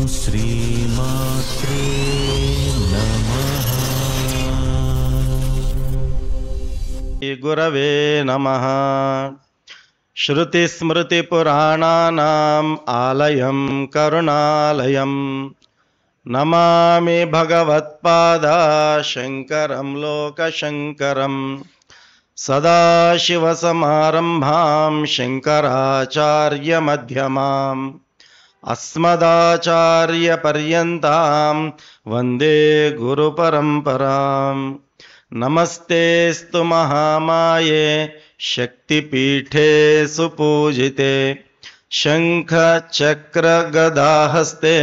श्रीमात्रे नमः। गुरवे नमः। श्रुतिस्मृतिपुराणानाम् आलयं करुणालयं नमामि भगवत्पादा शङ्करं लोकशङ्करं। सदाशिवसमारम्भां शङ्कराचार्यमध्यमाम् अस्मदाचार्यपर्यन्तां वन्दे गुरुपरम्पराम्। नमस्तेस्तु महामाये शक्तिपीठे सुपूजिते शङ्खचक्रगदाहस्ते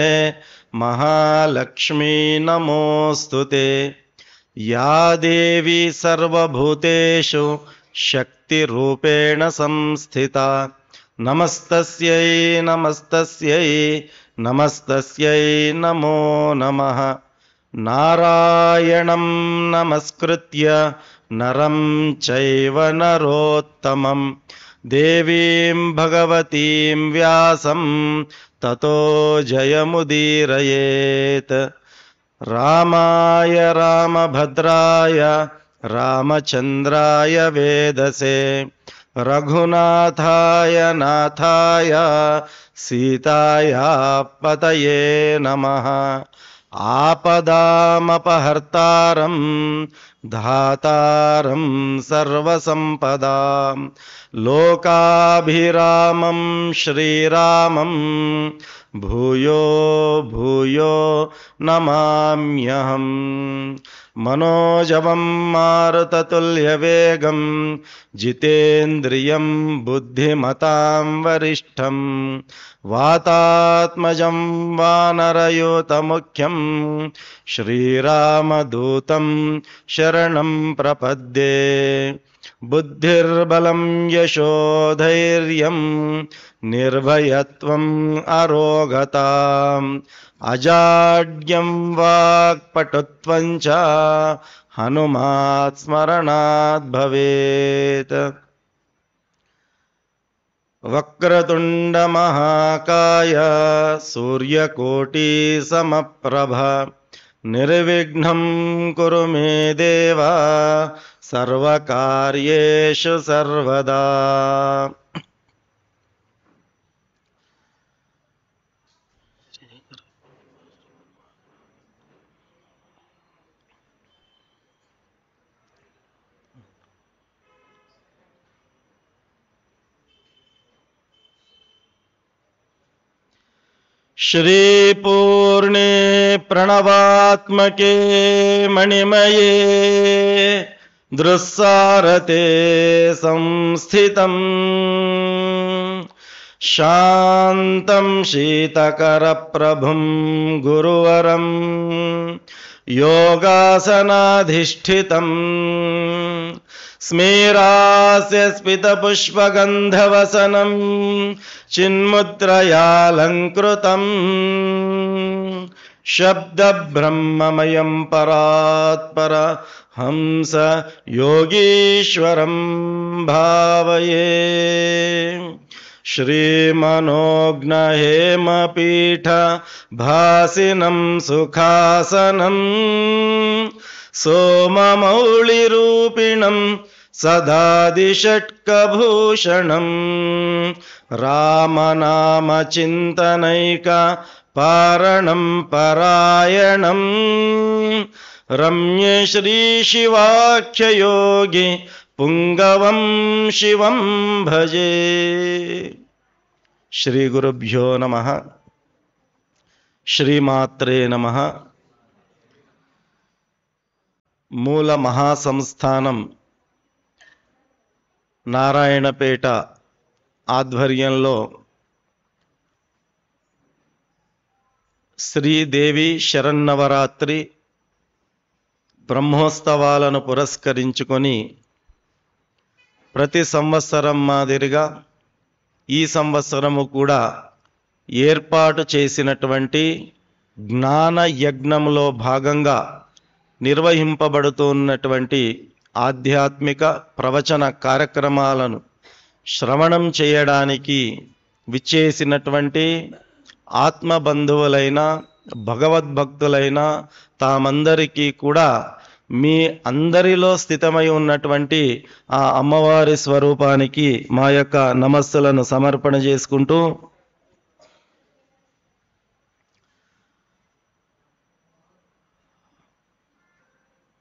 महालक्ष्मी नमोऽस्तुते। या देवी सर्वभूतेषु शक्तिरूपेण संस्थिता नमस्तस्यै नमस्तस्यै नमस्तस्यै नमो नमः। नारायणं नमस्कृत्य नरं चैव नरोत्तमं देवीं भगवतीं व्यासं ततो जयमुदीरयेत्। रामाय रामभद्राय रामचन्द्राय वेदसे रघुनाथाय नाथाय सीताया पतये नमः। आपदामपहर्तारं धातारं सर्वसम्पदां लोकाभिरामं श्रीरामं भूयो भूयो नमाम्यहम्। मनोजवं मारुततुल्यवेगं जितेन्द्रियं बुद्धिमतां वरिष्ठं वातात्मजं वानरयूतमुख्यं श्रीरामदूतं शरणं प्रपद्ये। बुद्धिर्बलं यशोधैर्यं निर्भयत्वम् अरोगताम् अजाड्यं वाक्पटुत्वं च हनुमात् स्मरणात् भवेत्। वक्रतुण्डमहाकाय सूर्यकोटिसमप्रभ निर्विघ्नं कुरु मे देव सर्वकार्येषु सर्वदा। श्रीपूर्णे प्रणवात्मके मणिमये दृक्सारते संस्थितं शान्तं शीतकरप्रभुं गुरुवरं योगासनाधिष्ठितं स्मेरास्य स्मितपुष्पगन्धवसनं चिन्मुद्रयालङ्कृतं शब्दब्रह्ममयं परात्पर हंस योगीश्वरं भावये। श्रीमनोज्ञहेमपीठ भासिनं सुखासनं सोममौलिरूपिणं सदादिषट्कभूषणं रामनामचिन्तनैक पारणं परायणं रम्ये श्रीशिवाख्ययोगी पुंगवं शिवं भजे। श्री गुरुभ्यो नमः। श्रीमात्रे नमः। मूल महासंस्थाనం నారాయణపేట ఆధ్వర్యంలో శ్రీదేవి శరన్నవరాత్రి బ్రహ్మోత్సవాలను పురస్కరించుకొని ప్రతి సంవత్సరం మాదిరిగా ఈ సంవత్సరము కూడా ఏర్పాటు చేసినటువంటి జ్ఞాన యజ్ఞంలో భాగంగా నిర్వహింపబడుతున్నటువంటి ఆధ్యాత్మిక ప్రవచన కార్యక్రమాలను శ్రవణం చేయడానికి విచ్చేసినటువంటి ఆత్మబంధువులైన భగవద్భక్తులైన తామందరికీ కూడా మీ అందరిలో స్థితమై ఉన్నటువంటి ఆ అమ్మవారి స్వరూపానికి మా యొక్క నమస్సులను సమర్పణ చేసుకుంటూ,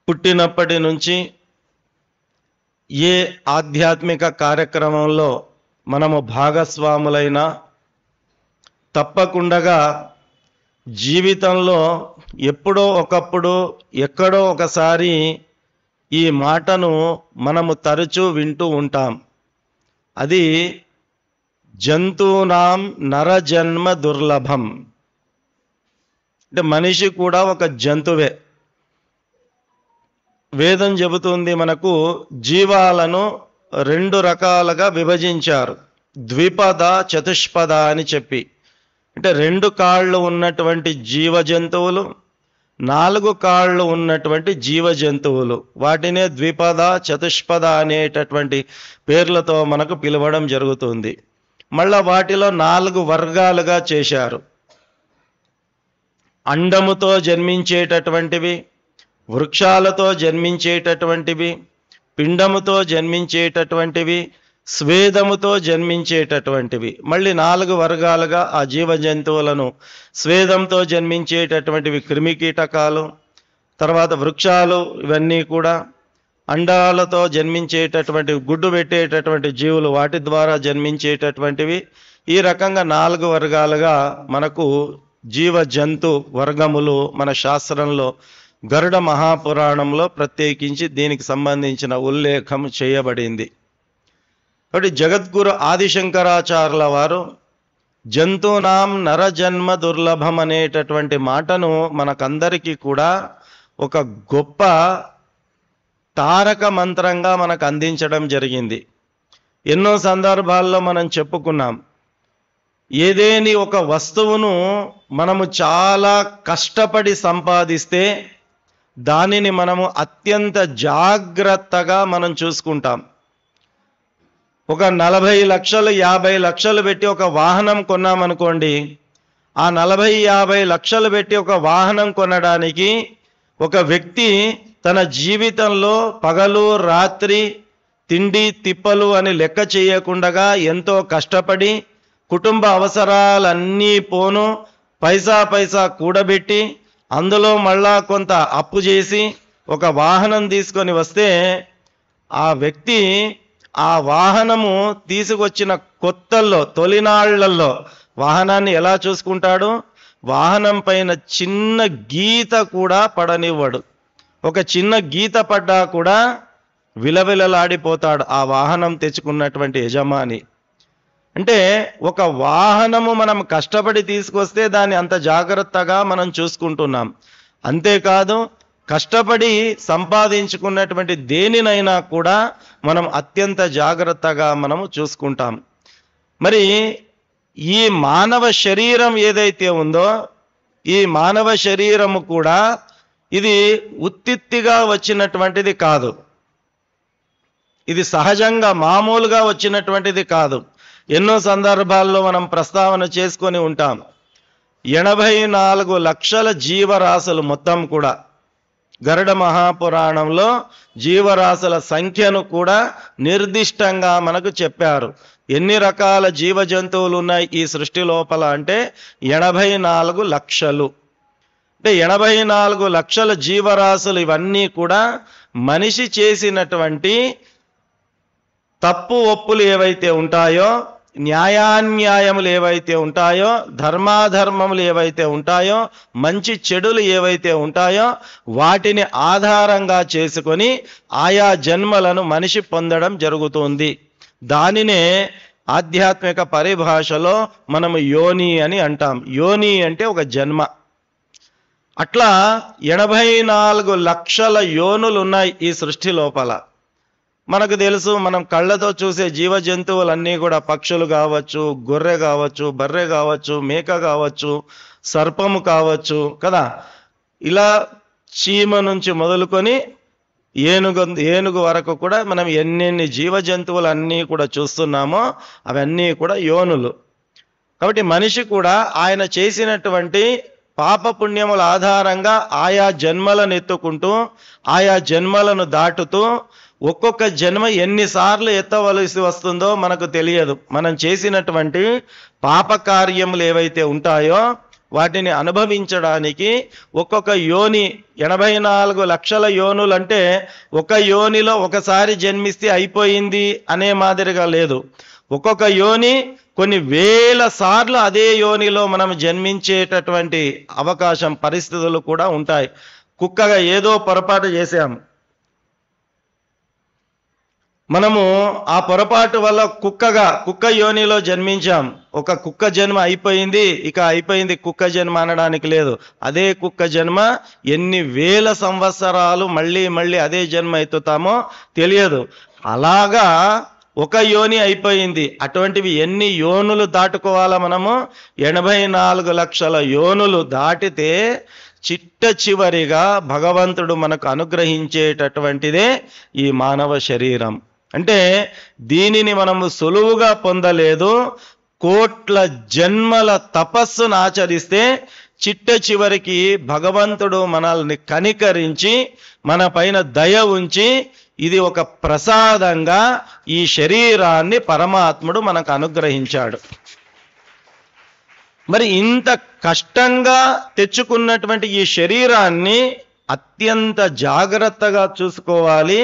పుట్టినప్పటి నుంచి ఏ ఆధ్యాత్మిక కార్యక్రమంలో మనము భాగస్వాములైనా తప్పకుండా జీవితంలో ఎప్పుడో ఒకప్పుడు ఎక్కడో ఒకసారి ఈ మాటను మనము తరచూ వింటూ ఉంటాం. అది జంతూనాం నరజన్మ దుర్లభం. అంటే మనిషి కూడా ఒక జంతువే. వేదం చెబుతుంది మనకు జీవాలను 2 రకాలుగా విభజించారు, ద్విపద చతుష్పద అని చెప్పి. అంటే 2 కాళ్ళు ఉన్నటువంటి జీవ జంతువులు, 4 కాళ్ళు ఉన్నటువంటి జీవ జంతువులు, వాటినే ద్విపద చతుష్పద అనేటటువంటి పేర్లతో మనకు పిలవడం జరుగుతుంది. మళ్ళా వాటిలో 4 వర్గాలుగా చేశారు. అండముతో జన్మించేటటువంటివి, వృక్షాలతో జన్మించేటటువంటివి, పిండముతో జన్మించేటటువంటివి, స్వేదముతో జన్మించేటటువంటివి. మళ్ళీ 4 వర్గాలుగా ఆ జీవ జంతువులను స్వేదంతో జన్మించేటటువంటివి క్రిమికీటకాలు, తర్వాత వృక్షాలు, ఇవన్నీ కూడా అండాలతో జన్మించేటటువంటి గుడ్డు పెట్టేటటువంటి జీవులు, వాటి ద్వారా జన్మించేటటువంటివి. ఈ రకంగా 4 వర్గాలుగా మనకు జీవ జంతు వర్గములు మన శాస్త్రంలో గరుడ మహాపురాణంలో ప్రత్యేకించి దీనికి సంబంధించిన ఉల్లేఖం చేయబడింది. కాబట్టి జగద్గురు ఆదిశంకరాచార్యుల వారు జంతూనాం నరజన్మ దుర్లభం అనేటటువంటి మాటను మనకందరికీ కూడా ఒక గొప్ప తారక మంత్రంగా మనకు అందించడం జరిగింది. ఎన్నో సందర్భాల్లో మనం చెప్పుకున్నాం, ఏదేని ఒక వస్తువును మనము చాలా కష్టపడి సంపాదిస్తే దానిని మనము అత్యంత జాగ్రత్తగా మనం చూసుకుంటాం. ఒక 40 లక్షలు 50 లక్షలు పెట్టి ఒక వాహనం కొన్నామనుకోండి, ఆ 40-50 లక్షలు పెట్టి ఒక వాహనం కొనడానికి ఒక వ్యక్తి తన జీవితంలో పగలు రాత్రి తిండి తిప్పలు అని లెక్క చేయకుండా ఎంతో కష్టపడి కుటుంబ అవసరాలన్నీ పోను పైసా కూడబెట్టి అందులో మళ్ళా కొంత అప్పు చేసి ఒక వాహనం తీసుకొని వస్తే ఆ వ్యక్తి ఆ వాహనము తీసుకొచ్చిన కొత్తల్లో తొలినాళ్లలో వాహనాన్ని ఎలా చూసుకుంటాడు? వాహనం పైన చిన్న గీత కూడా పడనివ్వడు. ఒక చిన్న గీత పడ్డా కూడా విలవిలలాడిపోతాడు ఆ వాహనం తెచ్చుకున్నటువంటి యజమాని. అంటే ఒక వాహనము మనం కష్టపడి తీసుకొస్తే దాన్ని అంత జాగ్రత్తగా మనం చూసుకుంటున్నాం. అంతేకాదు కష్టపడి సంపాదించుకున్నటువంటి దేనినైనా కూడా మనం అత్యంత జాగ్రత్తగా మనము చూసుకుంటాం. మరి ఈ మానవ శరీరం ఏదైతే ఉందో, ఈ మానవ శరీరము కూడా ఇది ఉత్తిత్తిగా వచ్చినటువంటిది కాదు, ఇది సహజంగా మామూలుగా వచ్చినటువంటిది కాదు. ఎన్నో సందర్భాల్లో మనం ప్రస్తావన చేసుకొని ఉంటాం. 84 లక్షల జీవరాశులు మొత్తం కూడా గరుడ మహాపురాణంలో జీవరాశుల సంఖ్యను కూడా నిర్దిష్టంగా మనకు చెప్పారు. ఎన్ని రకాల జీవ జంతువులు ఉన్నాయి ఈ సృష్టి లోపల అంటే 84 లక్షలు. అంటే 84 లక్షల జీవరాశులు ఇవన్నీ కూడా మనిషి చేసినటువంటి తప్పు ఒప్పులు ఏవైతే ఉంటాయో, న్యాయాన్యాయములు ఏవైతే ఉంటాయో, ధర్మాధర్మములు ఏవైతే ఉంటాయో, మంచి చెడులు ఏవైతే ఉంటాయో వాటిని ఆధారంగా చేసుకొని ఆయా జన్మలను మనిషి పొందడం జరుగుతుంది. దానినే ఆధ్యాత్మిక పరిభాషలో మనము యోని అని అంటాం. యోని అంటే ఒక జన్మ. అట్లా 84 లక్షల యోనులు ఉన్నాయి ఈ సృష్టి లోపల. మనకు తెలుసు, మనం కళ్ళతో చూసే జీవ జంతువులన్నీ కూడా పక్షులు కావచ్చు, గొర్రె కావచ్చు, బర్రె కావచ్చు, మేక కావచ్చు, సర్పము కావచ్చు కదా. ఇలా చీమ నుంచి మొదలుకొని ఏనుగు వరకు కూడా మనం ఎన్నెన్ని జీవ జంతువులు అన్నీ కూడా చూస్తున్నామో అవన్నీ కూడా యోనులు. కాబట్టి మనిషి కూడా ఆయన చేసినటువంటి పాపపుణ్యముల ఆధారంగా ఆయా జన్మలను ఎత్తుకుంటూ ఆయా జన్మలను దాటుతూ ఒక్కొక్క జన్మ ఎన్నిసార్లు ఎత్తవలసి వస్తుందో మనకు తెలియదు. మనం చేసినటువంటి పాపకార్యములు ఏవైతే ఉంటాయో వాటిని అనుభవించడానికి ఒక్కొక్క యోని 84 లక్షల యోనులు అంటే ఒక యోనిలో ఒకసారి జన్మిస్తే అయిపోయింది అనే మాదిరిగా లేదు. ఒక్కొక్క యోని కొన్ని వేల సార్లు అదే యోనిలో మనం జన్మించేటటువంటి అవకాశం పరిస్థితులు కూడా ఉంటాయి. కుక్కగా ఏదో పొరపాటు చేశాం, మనము ఆ పొరపాటు వల్ల కుక్క యోనిలో జన్మించాం. ఒక కుక్క జన్మ అయిపోయింది, ఇక అయిపోయింది కుక్క జన్మ అనడానికి లేదు. అదే కుక్క జన్మ ఎన్ని వేల సంవత్సరాలు మళ్ళీ మళ్ళీ అదే జన్మ ఎత్తుతామో తెలియదు. అలాగా ఒక యోని అయిపోయింది. అటువంటివి ఎన్ని యోనులు దాటుకోవాలా మనము? 84 లక్షల యోనులు దాటితే చిట్ట చివరిగా భగవంతుడు మనకు అనుగ్రహించేటటువంటిదే ఈ మానవ శరీరం. అంటే దీనిని మనము సులువుగా పొందలేదు. కోట్ల జన్మల తపస్సును ఆచరిస్తే చిట్ట చివరికి భగవంతుడు మనల్ని కనికరించి మన పైన దయ ఉంచి ఇది ఒక ప్రసాదంగా ఈ శరీరాన్ని పరమాత్ముడు మనకు అనుగ్రహించాడు. మరి ఇంత కష్టంగా తెచ్చుకున్నటువంటి ఈ శరీరాన్ని అత్యంత జాగ్రత్తగా చూసుకోవాలి.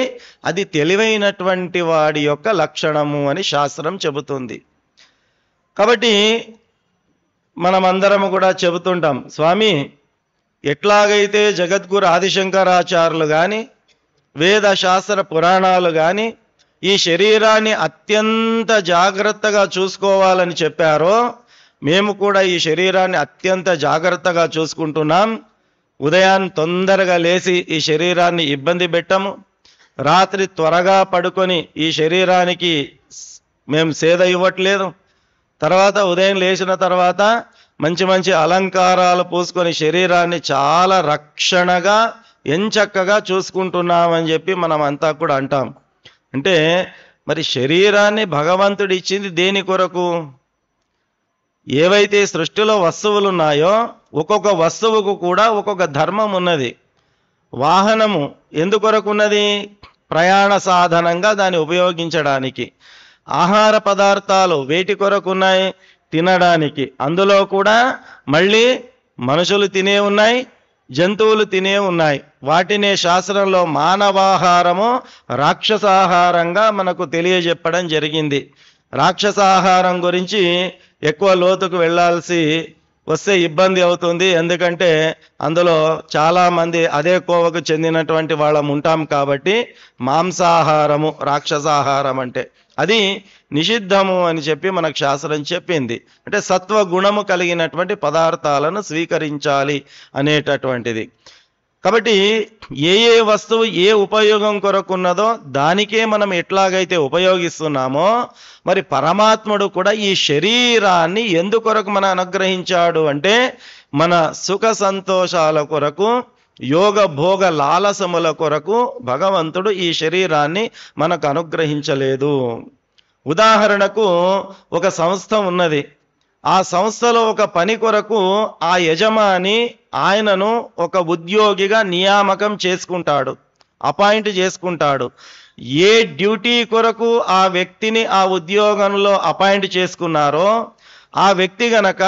అది తెలివైనటువంటి వాడి యొక్క లక్షణము అని శాస్త్రం చెబుతుంది. కాబట్టి మనమందరము కూడా చెబుతుంటాం, స్వామి ఎట్లాగైతే జగద్గురు ఆదిశంకరాచార్యులు కానీ వేద శాస్త్ర పురాణాలు కానీ ఈ శరీరాన్ని అత్యంత జాగ్రత్తగా చూసుకోవాలని చెప్పారో మేము కూడా ఈ శరీరాన్ని అత్యంత జాగ్రత్తగా చూసుకుంటున్నాం. ఉదయాన్ని తొందరగా లేచి ఈ శరీరాన్ని ఇబ్బంది పెట్టము. రాత్రి త్వరగా పడుకొని ఈ శరీరానికి మేము సేద ఇవ్వట్లేదు. తర్వాత ఉదయం లేచిన తర్వాత మంచి మంచి అలంకారాలు పూసుకొని శరీరాన్ని చాలా రక్షణగా ఎంచక్కగా చూసుకుంటున్నామని చెప్పి మనం అంతా కూడా అంటాం. అంటే మరి శరీరాన్ని భగవంతుడు ఇచ్చింది దేని కొరకు? ఏవైతే సృష్టిలో వస్తువులు ఉన్నాయో ఒక్కొక్క వస్తువుకు కూడా ఒక్కొక్క ధర్మం ఉన్నది. వాహనము ఎందుకొరకు ఉన్నది? ప్రయాణ సాధనంగా దాన్ని ఉపయోగించడానికి. ఆహార పదార్థాలు వేటి కొరకు ఉన్నాయి? తినడానికి. అందులో కూడా మళ్ళీ మనుషులు తినే ఉన్నాయి, జంతువులు తినే ఉన్నాయి. వాటినే శాస్త్రంలో మానవాహారము రాక్షసాహారంగా మనకు తెలియజెప్పడం జరిగింది. రాక్షసాహారం గురించి ఎక్కువ లోతుకు వెళ్ళాల్సి వస్తే ఇబ్బంది అవుతుంది. ఎందుకంటే అందులో చాలామంది అదే కోవకు చెందినటువంటి వాళ్ళం ఉంటాం కాబట్టి మాంసాహారము రాక్షసాహారం అంటే అది నిషిద్ధము అని చెప్పి మనకు శాస్త్రం చెప్పింది. అంటే సత్వగుణము కలిగినటువంటి పదార్థాలను స్వీకరించాలి అనేటటువంటిది. కాబట్టి ఏ ఏ వస్తువు ఏ ఉపయోగం కొరకున్నదో దానికే మనం ఎట్లాగైతే ఉపయోగిస్తున్నామో మరి పరమాత్ముడు కూడా ఈ శరీరాన్ని ఎందుకొరకు మన అనుగ్రహించాడు అంటే మన సుఖ సంతోషాల కొరకు, యోగ భోగ లాలసముల కొరకు భగవంతుడు ఈ శరీరాన్ని మనకు అనుగ్రహించలేదు. ఉదాహరణకు ఒక సంస్థ ఉన్నది. ఆ సంస్థలో ఒక పని కొరకు ఆ యజమాని ఆయనను ఒక ఉద్యోగిగా నియామకం చేసుకుంటాడు, అపాయింట్ చేసుకుంటాడు. ఏ డ్యూటీ కొరకు ఆ వ్యక్తిని ఆ ఉద్యోగంలో అపాయింట్ చేసుకున్నారో ఆ వ్యక్తి గనక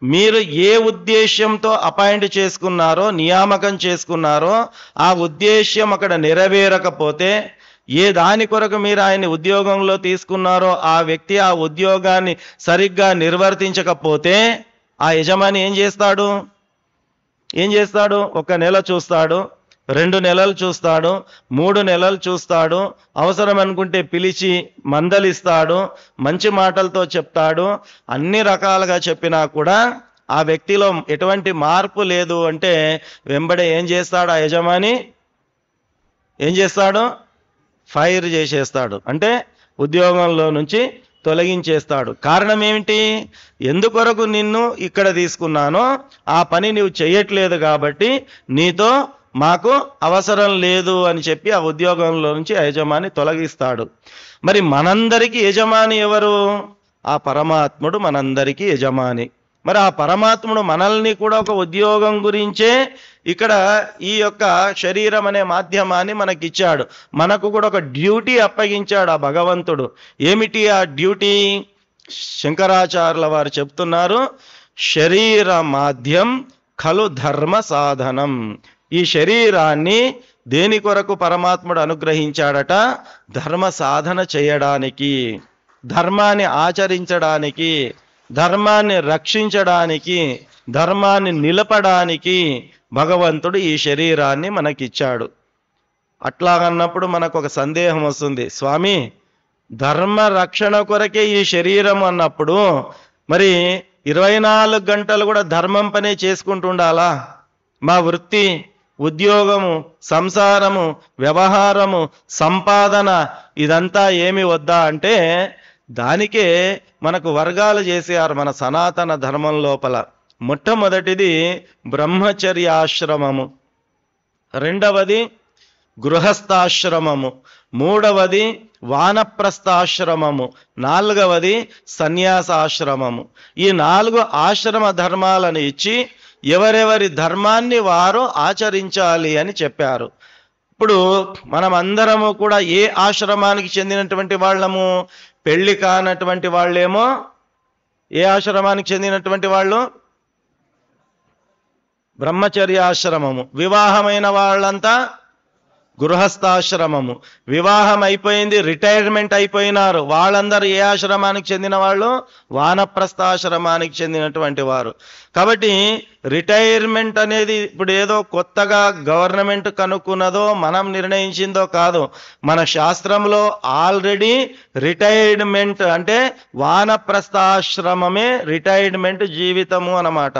మీరు ఏ ఉద్దేశ్యంతో అపాయింట్ చేసుకున్నారో, నియామకం చేసుకున్నారో ఆ ఉద్దేశ్యం అక్కడ నెరవేరకపోతే, ఏ దాని కొరకు మీరు ఆయన్ని ఉద్యోగంలో తీసుకున్నారో ఆ వ్యక్తి ఆ ఉద్యోగాన్ని సరిగ్గా నిర్వర్తించకపోతే ఆ యజమాని ఏం చేస్తాడు? 1 నెల చూస్తాడు, 2 నెలలు చూస్తాడు, 3 నెలలు చూస్తాడు. అవసరం అనుకుంటే పిలిచి మందలిస్తాడు, మంచి మాటలతో చెప్తాడు. అన్ని రకాలుగా చెప్పినా కూడా ఆ వ్యక్తిలో ఎటువంటి మార్పు లేదు అంటే వెంబడే ఏం చేస్తాడు? ఆ యజమాని ఏం చేస్తాడు? ఫైర్ చేసేస్తాడు. అంటే ఉద్యోగంలో నుంచి తొలగించేస్తాడు. కారణం ఏమిటి? ఎందుకొరకు నిన్ను ఇక్కడ తీసుకున్నానో ఆ పని నువ్వు చేయట్లేదు కాబట్టి నీతో మాకు అవసరం లేదు అని చెప్పి ఆ ఉద్యోగంలో నుంచి యజమాని తొలగిస్తాడు. మరి మనందరికీ యజమాని ఎవరు? ఆ పరమాత్ముడు మనందరికీ యజమాని. మరి ఆ పరమాత్ముడు మనల్ని కూడా ఒక ఉద్యోగం గురించే ఇక్కడ ఈ యొక్క శరీరం అనే మాధ్యమాన్ని మనకిచ్చాడు. మనకు కూడా ఒక డ్యూటీ అప్పగించాడు ఆ భగవంతుడు. ఏమిటి ఆ డ్యూటీ? శంకరాచార్యుల వారు చెప్తున్నారు, శరీర మాధ్యం ఖలు ధర్మ సాధనం. ఈ శరీరాన్ని దేని కొరకు పరమాత్ముడు అనుగ్రహించాడట? ధర్మ సాధన చేయడానికి, ధర్మాన్ని ఆచరించడానికి, ధర్మాన్ని రక్షించడానికి, ధర్మాన్ని నిలపడానికి భగవంతుడు ఈ శరీరాన్ని మనకిచ్చాడు. అట్లాగన్నప్పుడు మనకు ఒక సందేహం వస్తుంది, స్వామి ధర్మ రక్షణ కొరకే ఈ శరీరం అన్నప్పుడు మరి 24 గంటలు కూడా ధర్మం పనే చేసుకుంటుండాలా? మా వృత్తి, ఉద్యోగము, సంసారము, వ్యవహారము, సంపాదన ఇదంతా ఏమి వద్దా అంటే దానికే మనకు వర్గాలు చేశారు మన సనాతన ధర్మం లోపల. మొట్టమొదటిది బ్రహ్మచర్యాశ్రమము, రెండవది గృహస్థాశ్రమము, మూడవది వానప్రస్థాశ్రమము, నాలుగవది సన్యాసాశ్రమము. ఈ 4 ఆశ్రమ ధర్మాలను ఇచ్చి ఎవరెవరి ధర్మాన్ని వారు ఆచరించాలి అని చెప్పారు. ఇప్పుడు మనం అందరము కూడా ఏ ఆశ్రమానికి చెందినటువంటి వాళ్ళము? పెళ్లి కానటువంటి వాళ్ళేమో ఏ ఆశ్రమానికి చెందినటువంటి వాళ్ళు? బ్రహ్మచర్యాశ్రమము. వివాహమైన వాళ్ళంతా గృహస్థాశ్రమము. వివాహం అయిపోయింది, రిటైర్మెంట్ అయిపోయినారు, వాళ్ళందరూ ఏ ఆశ్రమానికి చెందిన వాళ్ళు? వానప్రస్థాశ్రమానికి చెందినటువంటి వారు. కాబట్టి రిటైర్మెంట్ అనేది ఇప్పుడు ఏదో కొత్తగా గవర్నమెంట్ కనుక్కున్నదో మనం నిర్ణయించిందో కాదు. మన శాస్త్రంలో ఆల్రెడీ రిటైర్మెంట్ అంటే వానప్రస్థాశ్రమమే రిటైర్మెంట్ జీవితము అన్నమాట.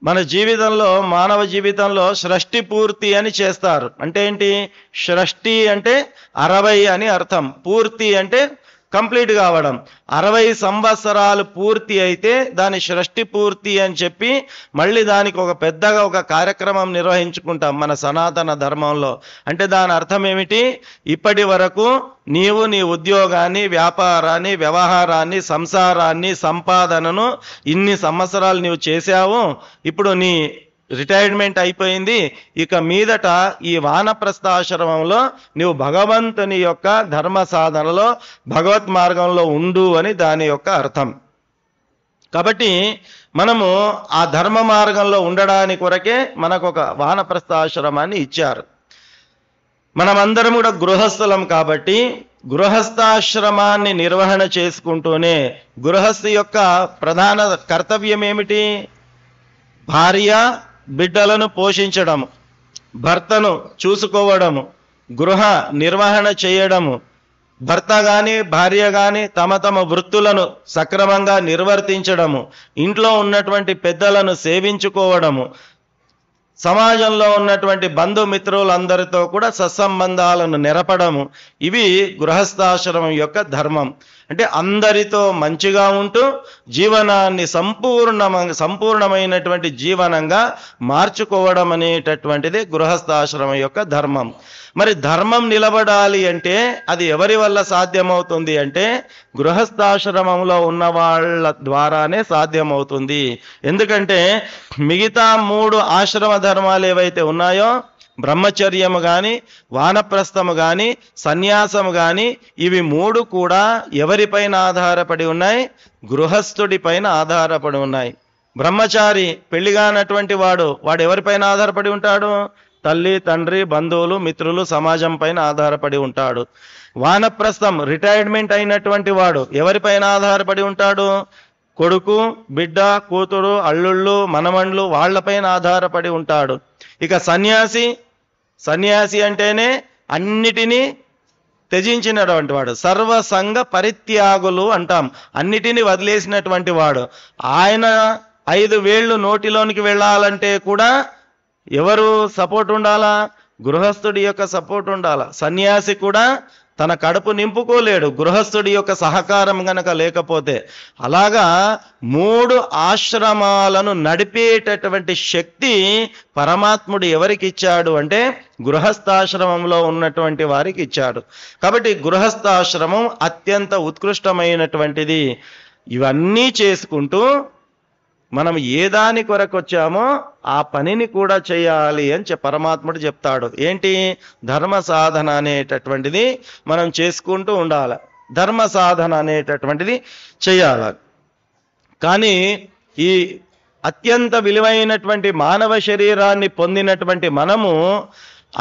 మన జీవితంలో, మానవ జీవితంలో షష్ఠి పూర్తి అని చేస్తారు. అంటే ఏంటి? షష్ఠి అంటే 60 అని అర్థం, పూర్తి అంటే కంప్లీట్ కావడం. 60 సంవత్సరాలు పూర్తి అయితే దాని షష్ఠి పూర్తి అని చెప్పి మళ్ళీ దానికి ఒక పెద్దగా ఒక కార్యక్రమం నిర్వహించుకుంటాం మన సనాతన ధర్మంలో. అంటే దాని అర్థం ఏమిటి? ఇప్పటి వరకు నీవు నీ ఉద్యోగాన్ని, వ్యాపారాన్ని, వ్యవహారాన్ని, సంసారాన్ని, సంపాదనను ఇన్ని సంవత్సరాలు నీవు చేశావు, ఇప్పుడు నీ రిటైర్మెంట్ అయిపోయింది, ఇక మీదట ఈ వానప్రస్థాశ్రమంలో నీవు భగవంతుని యొక్క ధర్మ సాధనలో, భగవత్ మార్గంలో ఉండు అని దాని యొక్క అర్థం. కాబట్టి మనము ఆ ధర్మ మార్గంలో ఉండడానికి కొరకే మనకు ఒక వానప్రస్థాశ్రమాన్ని ఇచ్చారు. మనమందరం కూడా గృహస్థులం కాబట్టి గృహస్థాశ్రమాన్ని నిర్వహణ చేసుకుంటూనే గృహస్థు యొక్క ప్రధాన కర్తవ్యం ఏమిటి? భార్య బిడ్డలను పోషించడము, భర్తను చూసుకోవడము, గృహ నిర్వహణ చేయడము, భర్త కానీ భార్య కానీ తమ తమ వృత్తులను సక్రమంగా నిర్వర్తించడము, ఇంట్లో ఉన్నటువంటి పెద్దలను సేవించుకోవడము, సమాజంలో ఉన్నటువంటి బంధుమిత్రులందరితో కూడా సత్సంబంధాలను నెరపడము, ఇవి గృహస్థాశ్రమం యొక్క ధర్మం. అంటే అందరితో మంచిగా ఉంటూ జీవనాన్ని సంపూర్ణమైనటువంటి జీవనంగా మార్చుకోవడం అనేటటువంటిది గృహస్థాశ్రమం యొక్క ధర్మం. మరి ధర్మం నిలబడాలి అంటే అది ఎవరి వల్ల సాధ్యమవుతుంది అంటే గృహస్థాశ్రమంలో ఉన్న వాళ్ళ ద్వారానే సాధ్యమవుతుంది. ఎందుకంటే మిగతా 3 ఆశ్రమ ధర్మాలు ఏవైతే ఉన్నాయో, బ్రహ్మచర్యము కానీ, వానప్రస్థము కానీ, సన్యాసము కానీ, ఇవి 3 కూడా ఎవరిపైన ఆధారపడి ఉన్నాయి? గృహస్థుడిపైన ఆధారపడి ఉన్నాయి. బ్రహ్మచారి పెళ్లిగానటువంటి వాడు ఎవరిపైన ఆధారపడి ఉంటాడు? తల్లి, తండ్రి, బంధువులు, మిత్రులు, సమాజం పైన ఆధారపడి ఉంటాడు. వానప్రస్థం రిటైర్మెంట్ అయినటువంటి వాడు ఎవరిపైన ఆధారపడి ఉంటాడు? కొడుకు, బిడ్డ, కూతురు, అల్లుళ్ళు, మనమండ్లు, వాళ్లపైన ఆధారపడి ఉంటాడు. ఇక సన్యాసి అంటేనే అన్నిటినీ త్యజించినటువంటి వాడు, సర్వసంగ పరిత్యాగులు అంటాం, అన్నిటినీ వదిలేసినటువంటి వాడు. ఆయన 5 వేళ్ళు నోటిలోనికి వెళ్ళాలంటే కూడా ఎవరు సపోర్ట్ ఉండాలా? గృహస్థుడి యొక్క సపోర్ట్ ఉండాలా. సన్యాసి కూడా తన కడుపు నింపుకోలేడు గృహస్థుడి యొక్క సహకారం గనక లేకపోతే. అలాగా 3 ఆశ్రమాలను నడిపేటటువంటి శక్తి పరమాత్ముడు ఎవరికి ఇచ్చాడు అంటే గృహస్థాశ్రమంలో ఉన్నటువంటి వారికి ఇచ్చాడు. కాబట్టి గృహస్థాశ్రమం అత్యంత ఉత్కృష్టమైనటువంటిది. ఇవన్నీ చేసుకుంటూ మనం ఏ దాని కొరకు వచ్చామో ఆ పనిని కూడా చేయాలి అని పరమాత్ముడు చెప్తాడు. ఏంటి? ధర్మ సాధన అనేటటువంటిది మనం చేసుకుంటూ ఉండాలి. ధర్మ సాధన అనేటటువంటిది చేయాలి. కానీ ఈ అత్యంత విలువైనటువంటి మానవ శరీరాన్ని పొందినటువంటి మనము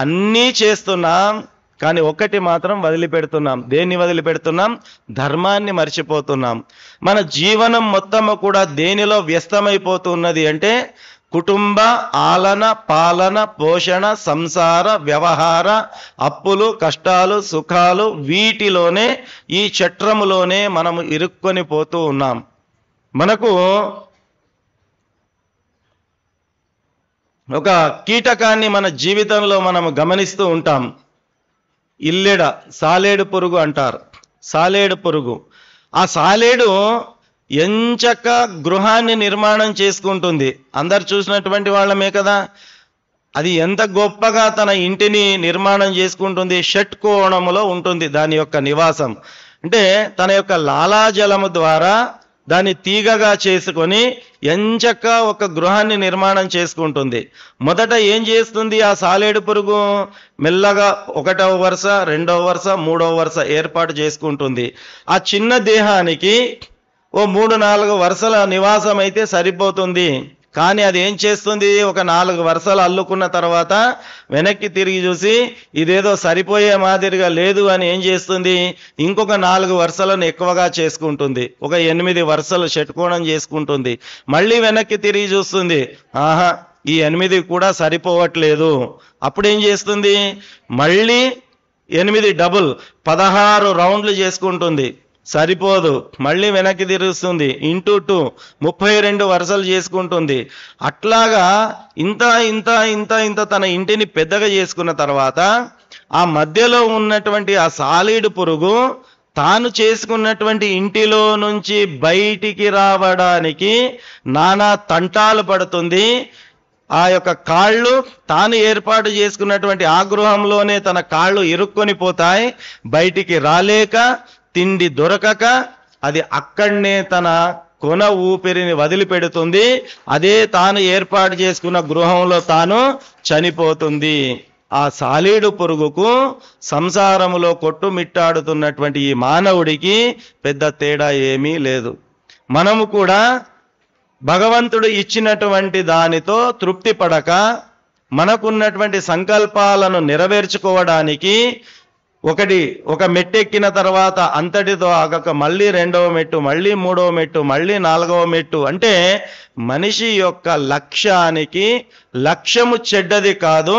అన్నీ చేస్తున్నాం, కానీ ఒకటి మాత్రం వదిలిపెడుతున్నాం. దేన్ని వదిలిపెడుతున్నాం? ధర్మాన్ని మర్చిపోతున్నాం. మన జీవనం మొత్తము కూడా దేనిలో వ్యస్తమైపోతున్నది అంటే కుటుంబ ఆలన పాలన పోషణ సంసార వ్యవహార అప్పులు కష్టాలు సుఖాలు వీటిలోనే ఈ చట్రములోనే మనము ఇరుక్కొని పోతూ ఉన్నాం. మనకు ఒక కీటకాన్ని మన జీవితంలో మనము గమనిస్తూ ఉంటాం. ఇల్లెడ సాలేడు పురుగు అంటారు. సాలేడు పురుగు. ఆ సాలేడు ఎంచక్క గృహాన్ని నిర్మాణం చేసుకుంటుంది. అందరు చూసినటువంటి వాళ్ళమే కదా. అది ఎంత గొప్పగా తన ఇంటిని నిర్మాణం చేసుకుంటుంది. షట్కోణములో ఉంటుంది దాని యొక్క నివాసం. అంటే తన యొక్క లాలాజలము ద్వారా దాన్ని తీగగా చేసుకొని ఎంచక్క ఒక గృహాన్ని నిర్మాణం చేసుకుంటుంది. మొదట ఏం చేస్తుంది ఆ సాలేడు పురుగు? మెల్లగా 1వ వరుస 2వ వరుస 3వ వరుస ఏర్పాటు చేసుకుంటుంది. ఆ చిన్న దేహానికి ఓ 3-4 వరుసల నివాసం అయితే సరిపోతుంది. కానీ అది ఏం చేస్తుంది? ఒక 4 వరుసలు అల్లుకున్న తర్వాత వెనక్కి తిరిగి చూసి ఇదేదో సరిపోయే మాదిరిగా లేదు అని ఏం చేస్తుంది? ఇంకొక 4 వరుసలను ఎక్కువగా చేసుకుంటుంది. ఒక 8 వరుసలు షట్కోణం చేసుకుంటుంది. మళ్ళీ వెనక్కి తిరిగి చూస్తుంది, ఆహా ఈ 8 కూడా సరిపోవట్లేదు. అప్పుడేం చేస్తుంది? మళ్ళీ 8 డబుల్ 16 రౌండ్లు చేసుకుంటుంది. సరిపోదు. మళ్ళీ వెనక్కి తిరుగుతుంది. ఇంటూ 2 32 వరుసలు చేసుకుంటుంది. అట్లాగా ఇంత ఇంత ఇంత ఇంత తన ఇంటిని పెద్దగా చేసుకున్న తర్వాత ఆ మధ్యలో ఉన్నటువంటి ఆ సాలీడు పురుగు తాను చేసుకున్నటువంటి ఇంటిలో నుంచి బయటికి రావడానికి నానా తంటాలు పడుతుంది. ఆ యొక్క కాళ్ళు తాను ఏర్పాటు చేసుకున్నటువంటి ఆ గృహంలోనే తన కాళ్ళు ఇరుక్కొని పోతాయి. బయటికి రాలేక తిండి దొరకక అది అక్కడనే తన కొన ఊపిరిని వదిలిపెడుతుంది. అదే తాను ఏర్పాటు చేసుకున్న గృహంలో తాను చనిపోతుంది. ఆ సాలీడు పురుగుకు సంసారములో కొట్టుమిట్టాడుతున్నటువంటి ఈ మానవుడికి పెద్ద తేడా ఏమీ లేదు. మనము కూడా భగవంతుడు ఇచ్చినటువంటి దానితో తృప్తి పడక మనకున్నటువంటి సంకల్పాలను నెరవేర్చుకోవడానికి ఒక మెట్టెక్కిన తర్వాత అంతటితో ఆగక మళ్ళీ 2వ మెట్టు, మళ్ళీ 3వ మెట్టు, మళ్ళీ 4వ మెట్టు. అంటే మనిషి యొక్క లక్ష్యానికి లక్ష్యము చెడ్డది కాదు,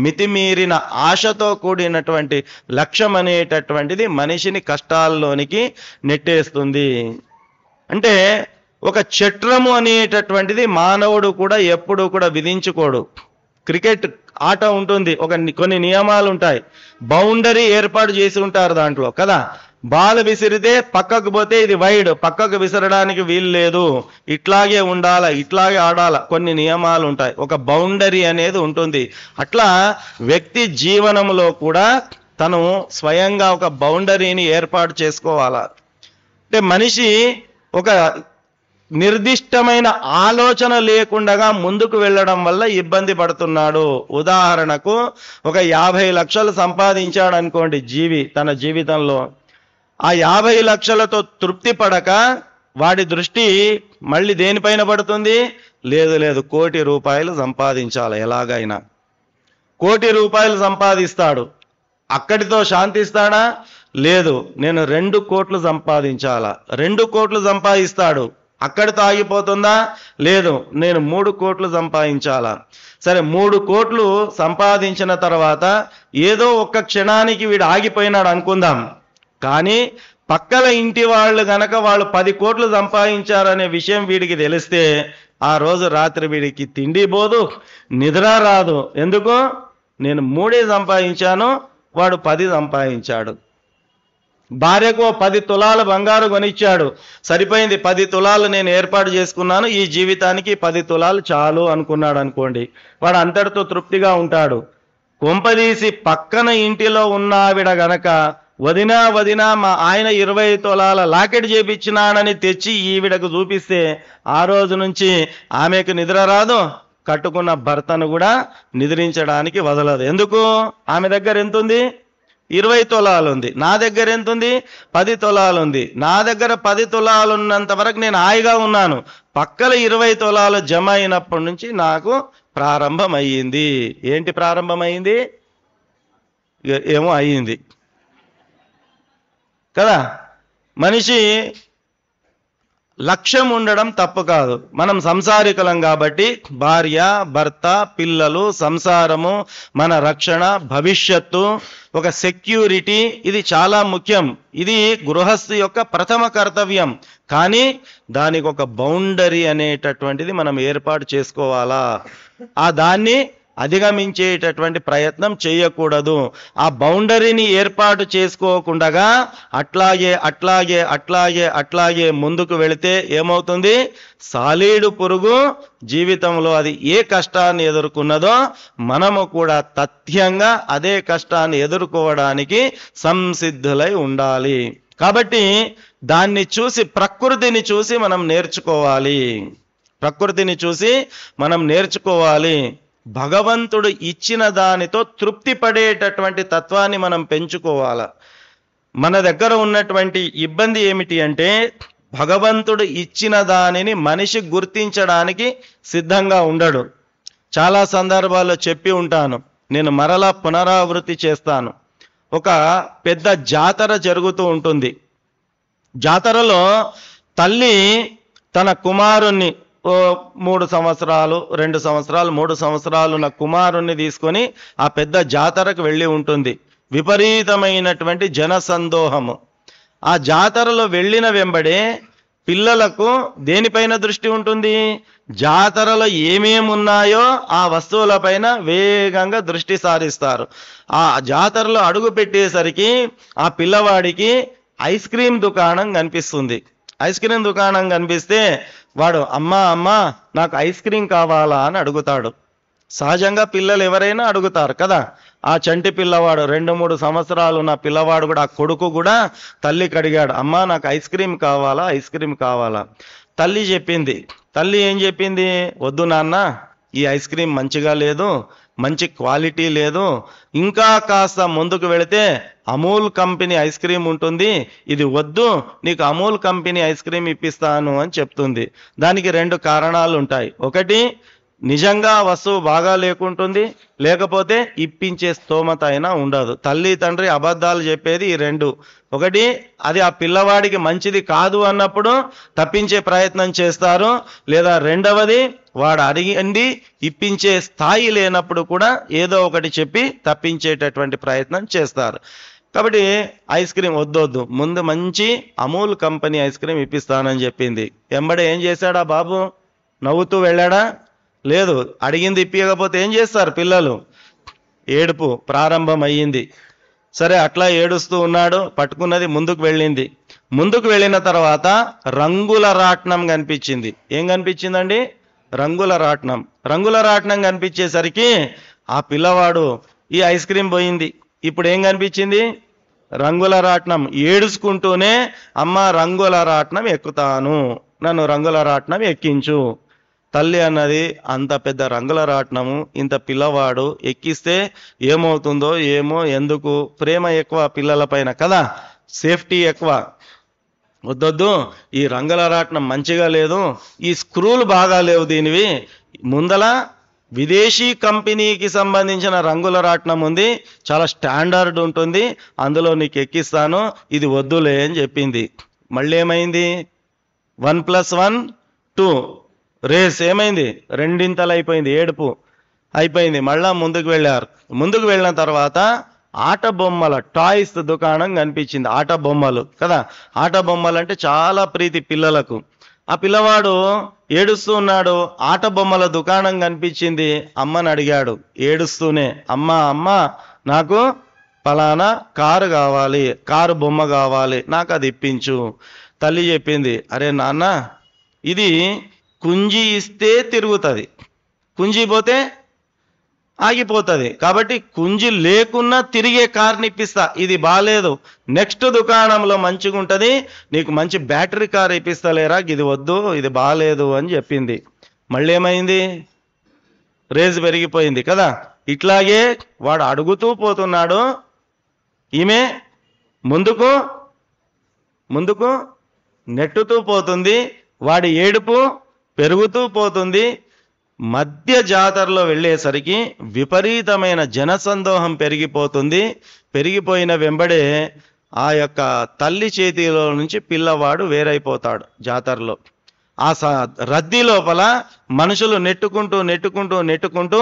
మితిమీరిన ఆశతో కూడినటువంటి లక్ష్యం అనేటటువంటిది మనిషిని కష్టాల్లోనికి నెట్టేస్తుంది. అంటే ఒక చట్రము అనేటటువంటిది మానవుడు కూడా ఎప్పుడూ కూడా విధించుకోడు. క్రికెట్ ఆట ఉంటుంది, కొన్ని నియమాలు ఉంటాయి. బౌండరీ ఏర్పాటు చేసి ఉంటారు దాంట్లో కదా. బాల్ విసిరితే పక్కకు పోతే ఇది వైడ్, పక్కకు విసరడానికి వీలు లేదు, ఇట్లాగే ఉండాల, ఇట్లాగే ఆడాల, కొన్ని నియమాలు ఉంటాయి. ఒక బౌండరీ అనేది ఉంటుంది. అట్లా వ్యక్తి జీవనంలో కూడా తను స్వయంగా ఒక బౌండరీని ఏర్పాటు చేసుకోవాలా. అంటే మనిషి ఒక నిర్దిష్టమైన ఆలోచన లేకుండా ముందుకు వెళ్ళడం వల్ల ఇబ్బంది పడుతున్నాడు. ఉదాహరణకు ఒక 50 లక్షలు సంపాదించాడు అనుకోండి జీవి తన జీవితంలో. ఆ 50 లక్షలతో తృప్తి పడక వాడి దృష్టి మళ్ళీ దేనిపైన పడుతుంది? లేదు 1 కోటి రూపాయలు సంపాదించాలి. ఎలాగైనా 1 కోటి రూపాయలు సంపాదిస్తాడు. అక్కడితో శాంతిస్తాడా? లేదు, నేను 2 కోట్లు సంపాదించాలా. 2 కోట్లు సంపాదిస్తాడు. అక్కడితో ఆగిపోతుందా? లేదు, నేను 3 కోట్లు సంపాదించాలా. సరే 3 కోట్లు సంపాదించిన తర్వాత ఏదో ఒక్క క్షణానికి వీడు ఆగిపోయినాడు అనుకుందాం. కానీ పక్కల ఇంటి వాళ్ళు గనక వాళ్ళు 10 కోట్లు సంపాదించారనే విషయం వీడికి తెలిస్తే ఆ రోజు రాత్రి వీడికి తిండి పోదు, నిద్ర రాదు. ఎందుకు? నేను 3 సంపాదించాను, వాడు 10 సంపాదించాడు. భార్యకు 10 తులాల బంగారు కొనిచ్చాడు. సరిపోయింది, 10 తులాలు నేను ఏర్పాటు చేసుకున్నాను, ఈ జీవితానికి 10 తులాలు చాలు అనుకున్నాడు అనుకోండి, వాడు అంతటితో తృప్తిగా ఉంటాడు. కొంపదీసి పక్కన ఇంటిలో ఉన్న ఆవిడ గనక వదినా మా ఆయన 20 తులాల లాకెట్ చేపించినానని తెచ్చి ఈవిడకు చూపిస్తే ఆ రోజు నుంచి ఆమెకు నిద్ర రాదు, కట్టుకున్న భర్తను కూడా నిద్రించడానికి వదలదు. ఎందుకు? ఆమె దగ్గర ఎంతుంది? 20 తులాలు ఉంది. నా దగ్గర ఎంతుంది? 10 తులాలు ఉంది. నా దగ్గర 10 తులాలు ఉన్నంత వరకు నేను హాయిగా ఉన్నాను. పక్కల 20 తులాలు జమ అయినప్పటి నుంచి నాకు ప్రారంభమయ్యింది. ఏంటి ప్రారంభమైంది? ఏమో అయ్యింది కదా. మనిషి లక్ష్యం ఉండడం తప్పు కాదు. మనం సంసారికులం కాబట్టి భార్య, భర్త, పిల్లలు, సంసారము, మన రక్షణ, భవిష్యత్తు, ఒక సెక్యూరిటీ, ఇది చాలా ముఖ్యం. ఇది గృహస్థు యొక్క ప్రథమ కర్తవ్యం. కానీ దానికి ఒక బౌండరీ అనేటటువంటిది మనం ఏర్పాటు చేసుకోవాలా. దాన్ని అధిగమించేటటువంటి ప్రయత్నం చేయకూడదు. ఆ బౌండరీని ఏర్పాటు చేసుకోకుండా అట్లాగే ముందుకు వెళితే ఏమవుతుంది? సాలీడు పురుగు జీవితంలో అది ఏ కష్టాన్ని ఎదుర్కొన్నదో మనము కూడా తథ్యంగా అదే కష్టాన్ని ఎదుర్కోవడానికి సంసిద్ధులై ఉండాలి. కాబట్టి దాన్ని చూసి, ప్రకృతిని చూసి మనం నేర్చుకోవాలి. భగవంతుడు ఇచ్చిన దానితో తృప్తి పడేటటువంటి తత్వాన్ని మనం పెంచుకోవాలి. మన దగ్గర ఉన్నటువంటి ఇబ్బంది ఏమిటి అంటే, భగవంతుడు ఇచ్చిన దానిని మనిషి గుర్తించడానికి సిద్ధంగా ఉండడు. చాలా సందర్భాల్లో చెప్పి ఉంటాను, నేను మరలా పునరావృత్తి చేస్తాను. ఒక పెద్ద జాతర జరుగుతూ ఉంటుంది. జాతరలో తల్లి తన కుమారుణ్ణి 3 సంవత్సరాలు, 2 సంవత్సరాలు, 3 సంవత్సరాలు ఉన్న కుమారుణ్ణి తీసుకొని ఆ పెద్ద జాతరకు వెళ్ళి ఉంటుంది. విపరీతమైనటువంటి జనసందోహము. ఆ జాతరలో వెళ్ళిన వెంబడే పిల్లలకు దేనిపైన దృష్టి ఉంటుంది? జాతరలో ఏమేమున్నాయో ఆ వస్తువులపైన వేగంగా దృష్టి సారిస్తారు. ఆ జాతరలో అడుగు పెట్టేసరికి ఆ పిల్లవాడికి ఐస్ క్రీమ్ దుకాణం కనిపిస్తుంది. ఐస్ క్రీమ్ దుకాణం కనిపిస్తే వాడు అమ్మా నాకు ఐస్ క్రీమ్ కావాలా అని అడుగుతాడు. సహజంగా పిల్లలు ఎవరైనా అడుగుతారు కదా. ఆ చంటి పిల్లవాడు 2-3 సంవత్సరాలు ఉన్న పిల్లవాడు కూడా, ఆ కొడుకు కూడా తల్లికి అడిగాడు, అమ్మా నాకు ఐస్ క్రీమ్ కావాలా. తల్లి ఏం చెప్పింది? వద్దు నాన్న, ఈ ఐస్ క్రీమ్ మంచిగా లేదు, మంచి క్వాలిటీ లేదు, ఇంకా కాస్త ముందుకు వెళితే అమూల్ కంపెనీ ఐస్ క్రీమ్ ఉంటుంది, ఇది వద్దు, నీకు అమూల్ కంపెనీ ఐస్ క్రీమ్ ఇప్పిస్తాను అని చెప్తుంది. దానికి 2 కారణాలు ఉంటాయి. ఒకటి, నిజంగా వస్తువు బాగా లేకుంటుంది, లేకపోతే ఇప్పించే స్తోమత అయినా ఉండదు. తల్లి తండ్రి అబద్ధాలు చెప్పేది ఈ 2. ఒకటి, అది ఆ పిల్లవాడికి మంచిది కాదు అన్నప్పుడు తప్పించే ప్రయత్నం చేస్తారు, లేదా రెండవది వాడు అడిగింది ఇప్పించే స్థాయి లేనప్పుడు కూడా ఏదో ఒకటి చెప్పి తప్పించేటటువంటి ప్రయత్నం చేస్తారు. కాబట్టి ఐస్ క్రీమ్ వద్దొద్దు, ముందు మంచి అమూల్ కంపెనీ ఐస్ క్రీమ్ ఇప్పిస్తానని చెప్పింది. ఎంబడే ఏం చేశాడా బాబు? నవ్వుతూ వెళ్ళాడా? లేదు. అడిగింది ఇప్పియకపోతే ఏం చేస్తారు పిల్లలు? ఏడుపు ప్రారంభం అయ్యింది. సరే, అట్లా ఏడుస్తూ ఉన్నాడు. పట్టుకున్నది ముందుకు వెళ్ళింది. ముందుకు వెళ్ళిన తర్వాత రంగుల రాట్నం కనిపించింది. ఏం కనిపించిందండి? రంగుల రాట్నం కనిపించేసరికి ఆ పిల్లవాడు, ఈ ఐస్ క్రీమ్ పోయింది, ఇప్పుడు ఏం కనిపించింది? రంగుల రాట్నం. ఏడుచుకుంటూనే, అమ్మ రంగుల రాట్నం ఎక్కుతాను, నన్ను రంగుల రాట్నం ఎక్కించు. తల్లి అన్నది, అంత పెద్ద రంగుల రాట్నము ఇంత పిల్లవాడు ఎక్కిస్తే ఏమవుతుందో ఏమో, ఎందుకు? ప్రేమ ఎక్కువ పిల్లల పైన కదా, సేఫ్టీ ఎక్కువ. వద్దొద్దు, ఈ రంగుల రాట్నం మంచిగా లేదు, ఈ స్క్రూలు బాగా లేవు దీనివి, ముందల విదేశీ కంపెనీకి సంబంధించిన రంగుల రాట్నం ఉంది, చాలా స్టాండర్డ్ ఉంటుంది, అందులో నీకు ఎక్కిస్తాను, ఇది వద్దులే అని చెప్పింది. మళ్ళీ ఏమైంది? 1+1 2 రేస్ ఏమైంది? 2 అయిపోయింది. ఏడుపు అయిపోయింది. మళ్ళా ముందుకు వెళ్ళారు. ముందుకు వెళ్ళిన తర్వాత ఆట బొమ్మల టాయ్స్ దుకాణం కనిపించింది. ఆట బొమ్మలు కదా, ఆట బొమ్మలు అంటే చాలా ప్రీతి పిల్లలకు. ఆ పిల్లవాడు ఏడుస్తూ ఉన్నాడు. ఆట బొమ్మల దుకాణం కనిపించింది. అమ్మని అడిగాడు ఏడుస్తూనే, అమ్మా నాకు ఫలానా కారు కావాలి, కారు బొమ్మ కావాలి, నాకు అది ఇప్పించు. తల్లి చెప్పింది, అరే నాన్న ఇది కుంజి ఇస్తే తిరుగుతుంది, కుంజి పోతే ఆగిపోతుంది, కాబట్టి కుంజి లేకున్నా తిరిగే కార్ని ఇప్పిస్తా, ఇది బాగాలేదు, నెక్స్ట్ దుకాణంలో మంచిగా ఉంటుంది, నీకు మంచి బ్యాటరీ కార్ ఇప్పిస్తలేరా, ఇది వద్దు, ఇది బాగాలేదు అని చెప్పింది. మళ్ళీ ఏమైంది? రేజ్ పెరిగిపోయింది కదా. ఇట్లాగే వాడు అడుగుతూ పోతున్నాడు, ఈమె ముందుకు ముందుకు నెట్టుతూ పోతుంది, వాడి ఏడుపు పెరుగుతూ పోతుంది. మధ్య జాతరలో వెళ్ళేసరికి విపరీతమైన జనసందోహం పెరిగిపోతుంది. పెరిగిపోయిన వెంబడే ఆ యొక్క తల్లి చేతిలో నుంచి పిల్లవాడు వేరైపోతాడు. జాతరలో ఆ రద్దీ లోపల మనుషులు నెట్టుకుంటూ నెట్టుకుంటూ నెట్టుకుంటూ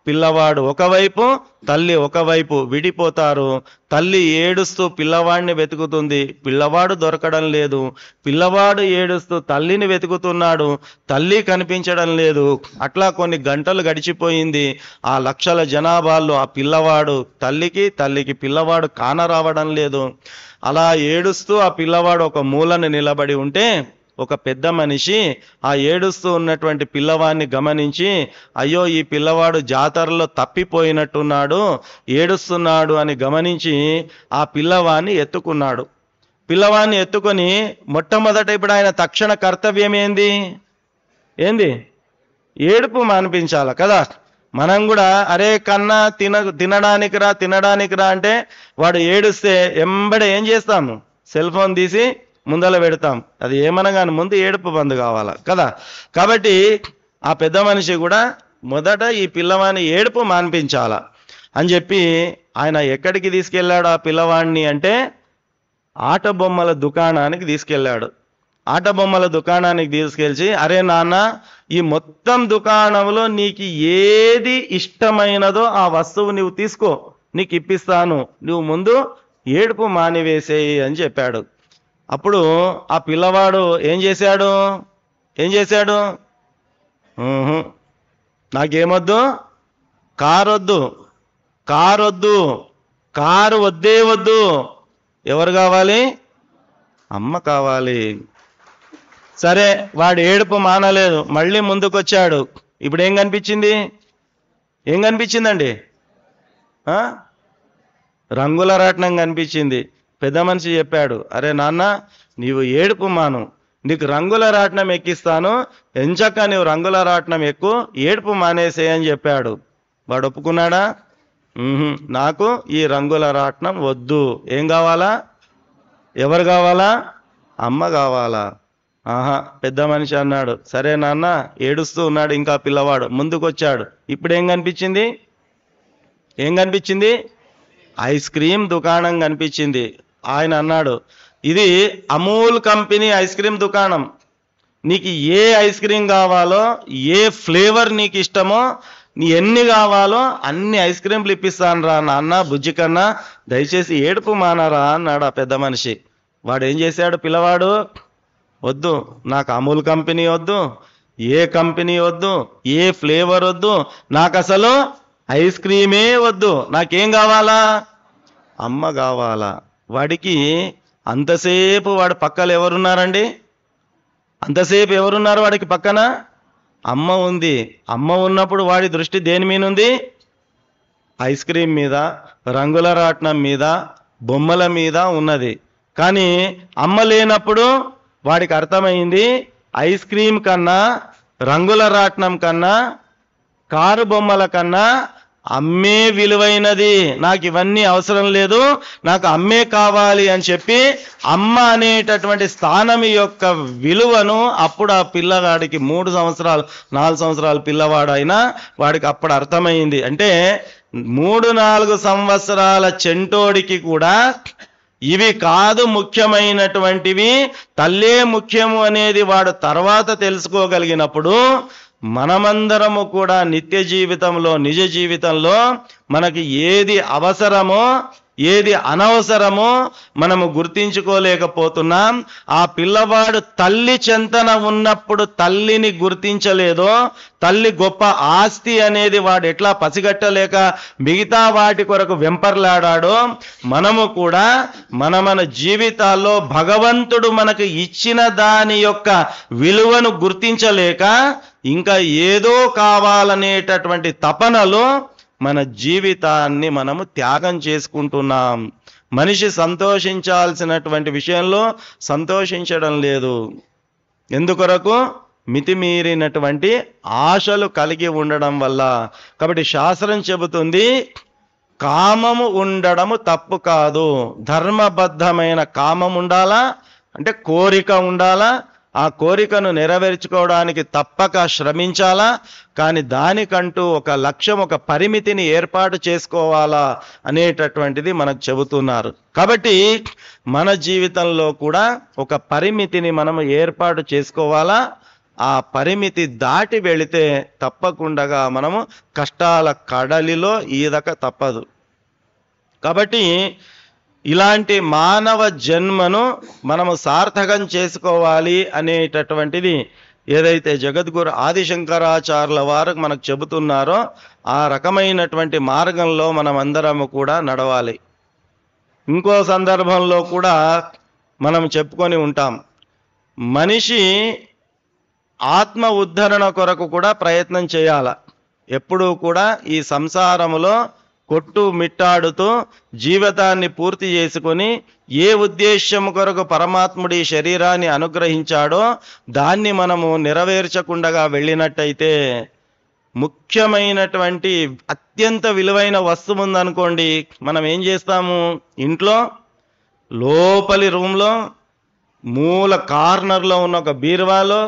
పిల్లవాడు ఒకవైపు, తల్లి ఒకవైపు విడిపోతారు. తల్లి ఏడుస్తూ పిల్లవాడిని వెతుకుతుంది, పిల్లవాడు దొరకడం లేదు. పిల్లవాడు ఏడుస్తూ తల్లిని వెతుకుతున్నాడు, తల్లి కనిపించడం లేదు. అట్లా కొన్ని గంటలు గడిచిపోయింది. ఆ లక్షల జనాభాల్లో ఆ పిల్లవాడు తల్లికి పిల్లవాడు కానరావడం లేదు. అలా ఏడుస్తూ ఆ పిల్లవాడు ఒక మూలను నిలబడి ఉంటే ఒక పెద్ద మనిషి ఆ ఏడుస్తూ ఉన్నటువంటి పిల్లవాడిని గమనించి, అయ్యో ఈ పిల్లవాడు జాతరలో తప్పిపోయినట్టున్నాడు, ఏడుస్తున్నాడు అని గమనించి ఆ పిల్లవాడిని ఎత్తుకున్నాడు. పిల్లవాడిని ఎత్తుకొని మొట్టమొదట ఇప్పుడు ఆయన తక్షణ కర్తవ్యం ఏంది? ఏడుపు మానిపించాలి కదా. మనం కూడా అరే కన్నా తినడానికి రా అంటే వాడు ఏడుస్తే ఎంబడే ఏం చేస్తాము? సెల్ ఫోన్ తీసి ముందల పెడతాం. అది ఏమనగానే ముందు ఏడుపు బంద్ కావాలా కదా. కాబట్టి ఆ పెద్ద మనిషి కూడా మొదట ఈ పిల్లవాడిని ఏడుపు మాన్పించాలా అని చెప్పి ఆయన ఎక్కడికి తీసుకెళ్ళాడు ఆ పిల్లవాడిని అంటే ఆట బొమ్మల దుకాణానికి తీసుకెళ్ళాడు. ఆట బొమ్మల దుకాణానికి తీసుకెళ్ళి, అరే నాన్న ఈ మొత్తం దుకాణంలో నీకు ఏది ఇష్టమైనదో ఆ వస్తువు నువ్వు తీసుకో, నీకు ఇప్పిస్తాను, నువ్వు ముందు ఏడుపు మానివేసేయి అని చెప్పాడు. అప్పుడు ఆ పిల్లవాడు ఏం చేశాడు? నాకేమొద్దు, కారు వద్దే వద్దు, ఎవరు కావాలి? అమ్మ కావాలి. సరే వాడు ఏడుపు మానలేదు, మళ్ళీ ముందుకొచ్చాడు. ఇప్పుడు ఏం కనిపించిందండి? రంగుల రాట్నం కనిపించింది. పెద్ద మనిషి చెప్పాడు, అరే నాన్న నీవు ఏడుపు మాను, నీకు రంగుల రాట్నం ఎక్కిస్తాను, ఎంచక్క నీవు రంగుల రాట్నం ఎక్కువ, ఏడుపు మానేసే అని చెప్పాడు. వాడు ఒప్పుకున్నాడా? నాకు ఈ రంగుల రాట్నం వద్దు. ఏం కావాలా? ఎవరు కావాలా? అమ్మ కావాలా? పెద్ద మనిషి అన్నాడు, సరే నాన్న. ఏడుస్తూ ఉన్నాడు ఇంకా పిల్లవాడు. ముందుకొచ్చాడు. ఇప్పుడు ఏం కనిపించింది? ఐస్ క్రీమ్ దుకాణం కనిపించింది. ఆయన అన్నాడు, ఇది అమూల్ కంపెనీ ఐస్ క్రీమ్ దుకాణం, నీకు ఏ ఐస్ క్రీమ్ కావాలో, ఏ ఫ్లేవర్ నీకు ఇష్టమో, నీ ఎన్ని కావాలో అన్ని ఐస్ క్రీమ్లు ఇప్పిస్తాను రా నాన్న, బుజ్జి కన్నా దయచేసి ఏడుపు మానరా అన్నాడు ఆ పెద్ద మనిషి. వాడు ఏం చేశాడు? పిల్లవాడు, వద్దు, నాకు అమూల్ కంపెనీ వద్దు, ఏ కంపెనీ వద్దు, ఏ ఫ్లేవర్ వద్దు, నాకు అసలు ఐస్ క్రీమే వద్దు, నాకేం కావాలా? అమ్మ కావాలా. వాడికి అంతసేపు వాడి పక్కన ఎవరున్నారండి? అంతసేపు ఎవరున్నారు వాడికి పక్కన? అమ్మ ఉంది. అమ్మ ఉన్నప్పుడు వాడి దృష్టి దేని మీద ఉంది? ఐస్ క్రీమ్ మీద, రంగుల రాట్నం మీద, బొమ్మల మీద ఉన్నది. కానీ అమ్మ లేనప్పుడు వాడికి అర్థమైంది, ఐస్ క్రీమ్ కన్నా, రంగుల రాట్నం కన్నా, కారు బొమ్మల కన్నా అమ్మే విలువైనది, నాకు ఇవన్నీ అవసరం లేదు, నాకు అమ్మే కావాలి అని చెప్పి అమ్మ అనేటటువంటి స్థానం యొక్క విలువను అప్పుడు ఆ పిల్లగాడికి 3 సంవత్సరాలు 4 సంవత్సరాల పిల్లవాడైనా వాడికి అప్పుడు అర్థమైంది. అంటే 3-4 సంవత్సరాల చెంటోడికి కూడా ఇవి కాదు ముఖ్యమైనటువంటివి, తల్లే ముఖ్యము అనేది వాడు తర్వాత తెలుసుకోగలిగినప్పుడు మనమందరము కూడా నిత్య జీవితంలో, నిజ జీవితంలో మనకి ఏది అవసరమో ఏది అనవసరమో మనము గుర్తించుకోలేకపోతున్నాం. ఆ పిల్లవాడు తల్లి చెంతన ఉన్నప్పుడు తల్లిని గుర్తించలేదో, తల్లి గొప్ప ఆస్తి అనేది వాడు ఎట్లా పసిగట్టలేక మిగతా వాటి కొరకు వెంపర్లాడాడో, మనము కూడా మన జీవితాల్లో భగవంతుడు మనకు ఇచ్చిన దాని యొక్క విలువను గుర్తించలేక ఇంకా ఏదో కావాలనేటటువంటి తపనలో మన జీవితాన్ని మనము త్యాగం చేసుకుంటున్నాం. మనిషి సంతోషించాల్సినటువంటి విషయంలో సంతోషించడం లేదు. ఎందుకొరకు? మితిమీరినటువంటి ఆశలు కలిగి ఉండడం వల్ల. కాబట్టి శాస్త్రం చెబుతుంది, కామము ఉండడము తప్పు కాదు. ధర్మబద్ధమైన కామం ఉండాలా, అంటే కోరిక ఉండాలా. ఆ కోరికను నెరవేర్చుకోవడానికి తప్పక శ్రమించాలా. కానీ దానికంటూ ఒక లక్ష్యం, ఒక పరిమితిని ఏర్పాటు చేసుకోవాలా అనేటటువంటిది మనకు చెబుతున్నారు. కాబట్టి మన జీవితంలో కూడా ఒక పరిమితిని మనము ఏర్పాటు చేసుకోవాలా. ఆ పరిమితి దాటి వెళితే తప్పకుండా మనము కష్టాల కడలిలో ఈదక తప్పదు. కాబట్టి ఇలాంటి మానవ జన్మను మనము సార్థకం చేసుకోవాలి అనేటటువంటిది ఏదైతే జగద్గురు ఆదిశంకరాచార్యుల వారు మనకు చెబుతున్నారో ఆ రకమైనటువంటి మార్గంలో మనం అందరము కూడా నడవాలి. ఇంకో సందర్భంలో కూడా మనం చెప్పుకొని ఉంటాం, మనిషి ఆత్మ ఉద్ధరణ కొరకు కూడా ప్రయత్నం చేయాల. ఎప్పుడూ కూడా ఈ సంసారములో కొట్టు మిట్టాడుతూ జీవితాన్ని పూర్తి చేసుకొని ఏ ఉద్దేశ్యం కొరకు పరమాత్ముడి శరీరాన్ని అనుగ్రహించాడో దాన్ని మనము నెరవేర్చకుండా వెళ్ళినట్టయితే, ముఖ్యమైనటువంటి అత్యంత విలువైన వస్తువు ఉందనుకోండి, మనం ఏం చేస్తాము? ఇంట్లో లోపలి రూమ్లో మూల కార్నర్లో ఉన్న ఒక బీరువాలో,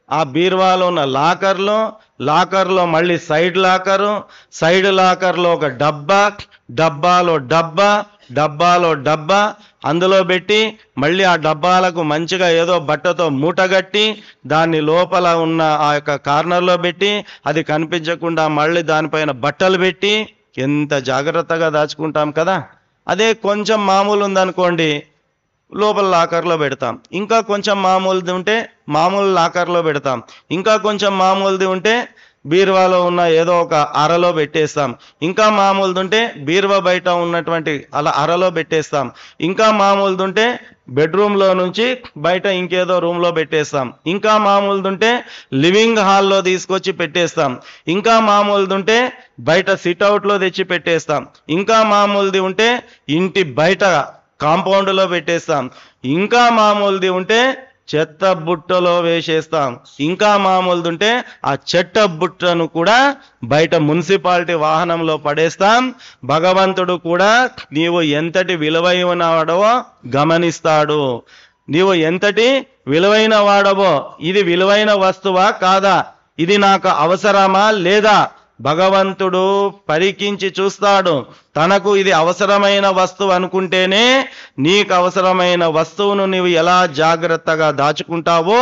ఆ బీరువాలో ఉన్న లాకర్లో మళ్ళీ సైడ్ లాకర్లో ఒక డబ్బాలో డబ్బా అందులో పెట్టి మళ్ళీ ఆ డబ్బాలకు మంచిగా ఏదో బట్టతో మూటగట్టి దాన్ని లోపల ఉన్న ఆ యొక్క కార్నర్లో పెట్టి అది కనిపించకుండా మళ్ళీ దానిపైన బట్టలు పెట్టి ఎంత జాగ్రత్తగా దాచుకుంటాం కదా. అదే కొంచెం మామూలు ఉందనుకోండి, లోపల లాకర్లో పెడతాం. ఇంకా కొంచెం మామూలుది ఉంటే మామూలు లాకర్లో పెడతాం. ఇంకా కొంచెం మామూలుది ఉంటే బీరువాలో ఉన్న ఏదో ఒక అరలో పెట్టేస్తాం. ఇంకా మామూలుది ఉంటే బీరువా బయట ఉన్నటువంటి అలా అరలో పెట్టేస్తాం. ఇంకా మామూలుది ఉంటే బెడ్రూమ్లో నుంచి బయట ఇంకేదో రూమ్లో పెట్టేస్తాం. ఇంకా మామూలుది ఉంటే లివింగ్ హాల్లో తీసుకొచ్చి పెట్టేస్తాం. ఇంకా మామూలుది ఉంటే బయట సిట్అవుట్లో తెచ్చి పెట్టేస్తాం. ఇంకా మామూలుది ఉంటే ఇంటి బయట కాంపౌండ్లో పెట్టేస్తాం. ఇంకా మామూలుది ఉంటే చెత్త బుట్టలో వేసేస్తాం. ఇంకా మామూలుది ఉంటే ఆ చెత్త బుట్టను కూడా బయట మున్సిపాలిటీ వాహనంలో పడేస్తాం. భగవంతుడు కూడా నీవు ఎంతటి విలువైన వాడవో గమనిస్తాడు. నీవు ఎంతటి విలువైన వాడవో, ఇది విలువైన వస్తువా కాదా, ఇది నాకు అవసరమా లేదా, భగవంతుడు పరికించి చూస్తాడు. తనకు ఇది అవసరమైన వస్తువు అనుకుంటేనే నీకు అవసరమైన వస్తువును నీవు ఎలా జాగ్రత్తగా దాచుకుంటావో,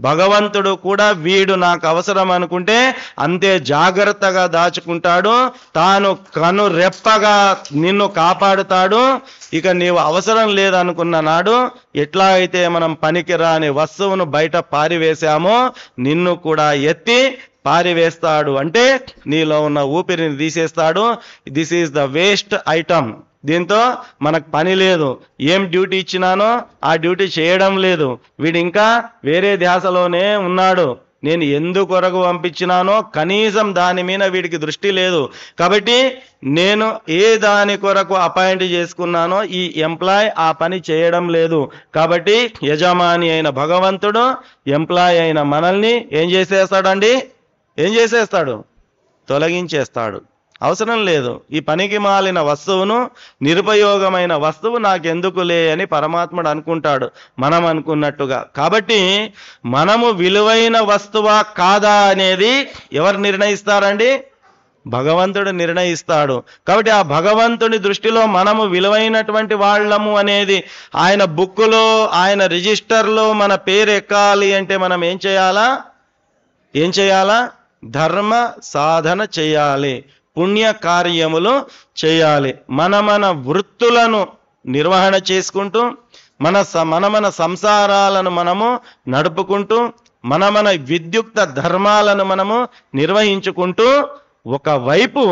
భగవంతుడు కూడా వీడు నాకు అవసరం అనుకుంటే అంతే జాగ్రత్తగా దాచుకుంటాడు. తాను కను రెప్పగా నిన్ను కాపాడుతాడు. ఇక నీవు అవసరం లేదనుకున్న నాడు ఎట్లా అయితే మనం పనికిరాని వస్తువును బయట పారివేశామో నిన్ను కూడా ఎత్తి పారివేస్తాడు. అంటే నీలో ఉన్న ఊపిరిని తీసేస్తాడు. This is the waste item. దీంతో మనకు పని లేదు. ఏం డ్యూటీ ఇచ్చినానో ఆ డ్యూటీ చేయడం లేదు. వీడు ఇంకా వేరే ధ్యాసలోనే ఉన్నాడు. నేను ఎందుకొరకు పంపించినానో కనీసం దాని మీద వీడికి దృష్టి లేదు. కాబట్టి నేను ఏ దాని కొరకు అపాయింట్ చేసుకున్నానో ఈ ఎంప్లాయ్ ఆ పని చేయడం లేదు. కాబట్టి యజమాని అయిన భగవంతుడు ఎంప్లాయ్ అయిన మనల్ని ఏం చేసేస్తాడండి? ఏం చేసేస్తాడు? తొలగించేస్తాడు. అవసరం లేదు. ఈ పనికి మాలిన వస్తువును, నిరుపయోగమైన వస్తువు నాకెందుకులే అని పరమాత్ముడు అనుకుంటాడు, మనం అనుకున్నట్టుగా. కాబట్టి మనము విలువైన వస్తువా కాదా అనేది ఎవరు నిర్ణయిస్తారండి? భగవంతుడు నిర్ణయిస్తాడు. కాబట్టి ఆ భగవంతుని దృష్టిలో మనము విలువైనటువంటి వాళ్ళము అనేది ఆయన బుక్కులో, ఆయన రిజిస్టర్లో మన పేరు ఎక్కాలి అంటే మనం ఏం చేయాలా? ధర్మ సాధన చేయాలి, పుణ్య కార్యములు చేయాలి. మన వృత్తులను నిర్వహణ చేసుకుంటూ మన సంసారాలను మనము నడుపుకుంటూ మన విద్యుక్త ధర్మాలను మనము నిర్వహించుకుంటూ ఒకవైపు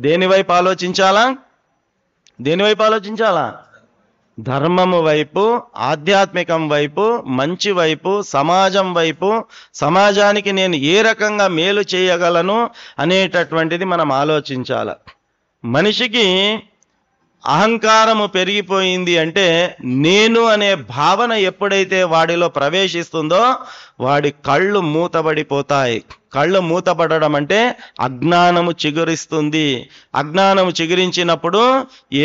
దేని వైపు ఆలోచించాలా? ధర్మము వైపు, ఆధ్యాత్మికం వైపు, మంచి వైపు, సమాజం వైపు, సమాజానికి నేను ఏ రకంగా మేలు చేయగలను అనేటటువంటిది మనం ఆలోచించాల. మనిషికి అహంకారము పెరిగిపోయింది అంటే నేను అనే భావన ఎప్పుడైతే వాడిలో ప్రవేశిస్తుందో వాడి కళ్ళు మూతబడిపోతాయి. కళ్ళు మూతపడడం అంటే అజ్ఞానము చిగురిస్తుంది. అజ్ఞానము చిగురించినప్పుడు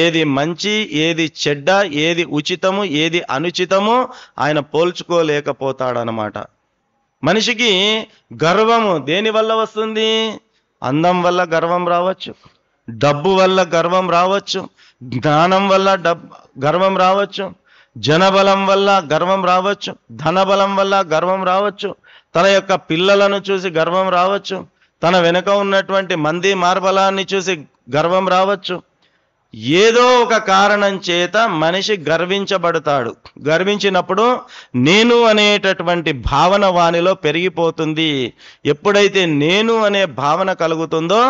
ఏది మంచి, ఏది చెడ్డ, ఏది ఉచితము, ఏది అనుచితము ఆయన పోల్చుకోలేకపోతాడనమాట. మనిషికి గర్వము దేని వల్ల వస్తుంది? అందం వల్ల గర్వం రావచ్చు, డబ్బు వల్ల గర్వం రావచ్చు, జ్ఞానం వల్ల గర్వం రావచ్చు, జనబలం వల్ల గర్వం రావచ్చు, ధనబలం వల్ల గర్వం రావచ్చు, తన యొక్క పిల్లలను చూసి గర్వం రావచ్చు, తన వెనుక ఉన్నటువంటి మంది మార్బలాన్ని చూసి గర్వం రావచ్చు. ఏదో ఒక కారణం చేత మనిషి గర్వించబడతాడు. గర్వించినప్పుడు నేను అనేటటువంటి భావన వానిలో పెరిగిపోతుంది. ఎప్పుడైతే నేను అనే భావన కలుగుతుందో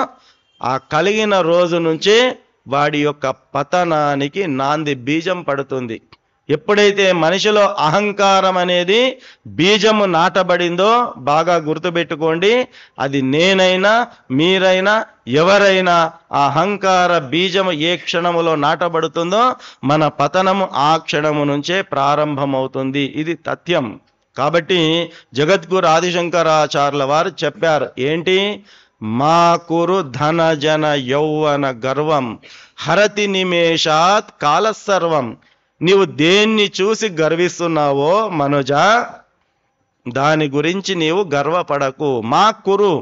ఆ కలిగిన రోజు నుంచి వాడి యొక్క పతనానికి నాంది బీజం పడుతుంది. ఎప్పుడైతే మనిషిలో అహంకారం అనేది బీజము నాటబడిందో బాగా గుర్తుపెట్టుకోండి, అది నేనైనా మీరైనా ఎవరైనా ఆ అహంకార బీజము ఏ క్షణములో నాటబడుతుందో మన పతనము ఆ క్షణము నుంచే ప్రారంభమవుతుంది. ఇది తథ్యం. కాబట్టి జగద్గురు ఆదిశంకరాచార్యుల వారు చెప్పారు ఏంటి? మా కురు ధన జన యౌవన గర్వం హరతి నిమేషాత్ కాలసర్వం. నీవు దేన్ని చూసి గర్విస్తున్నావో మనుజ దాని గురించి నీవు గర్వపడకు. మా కురు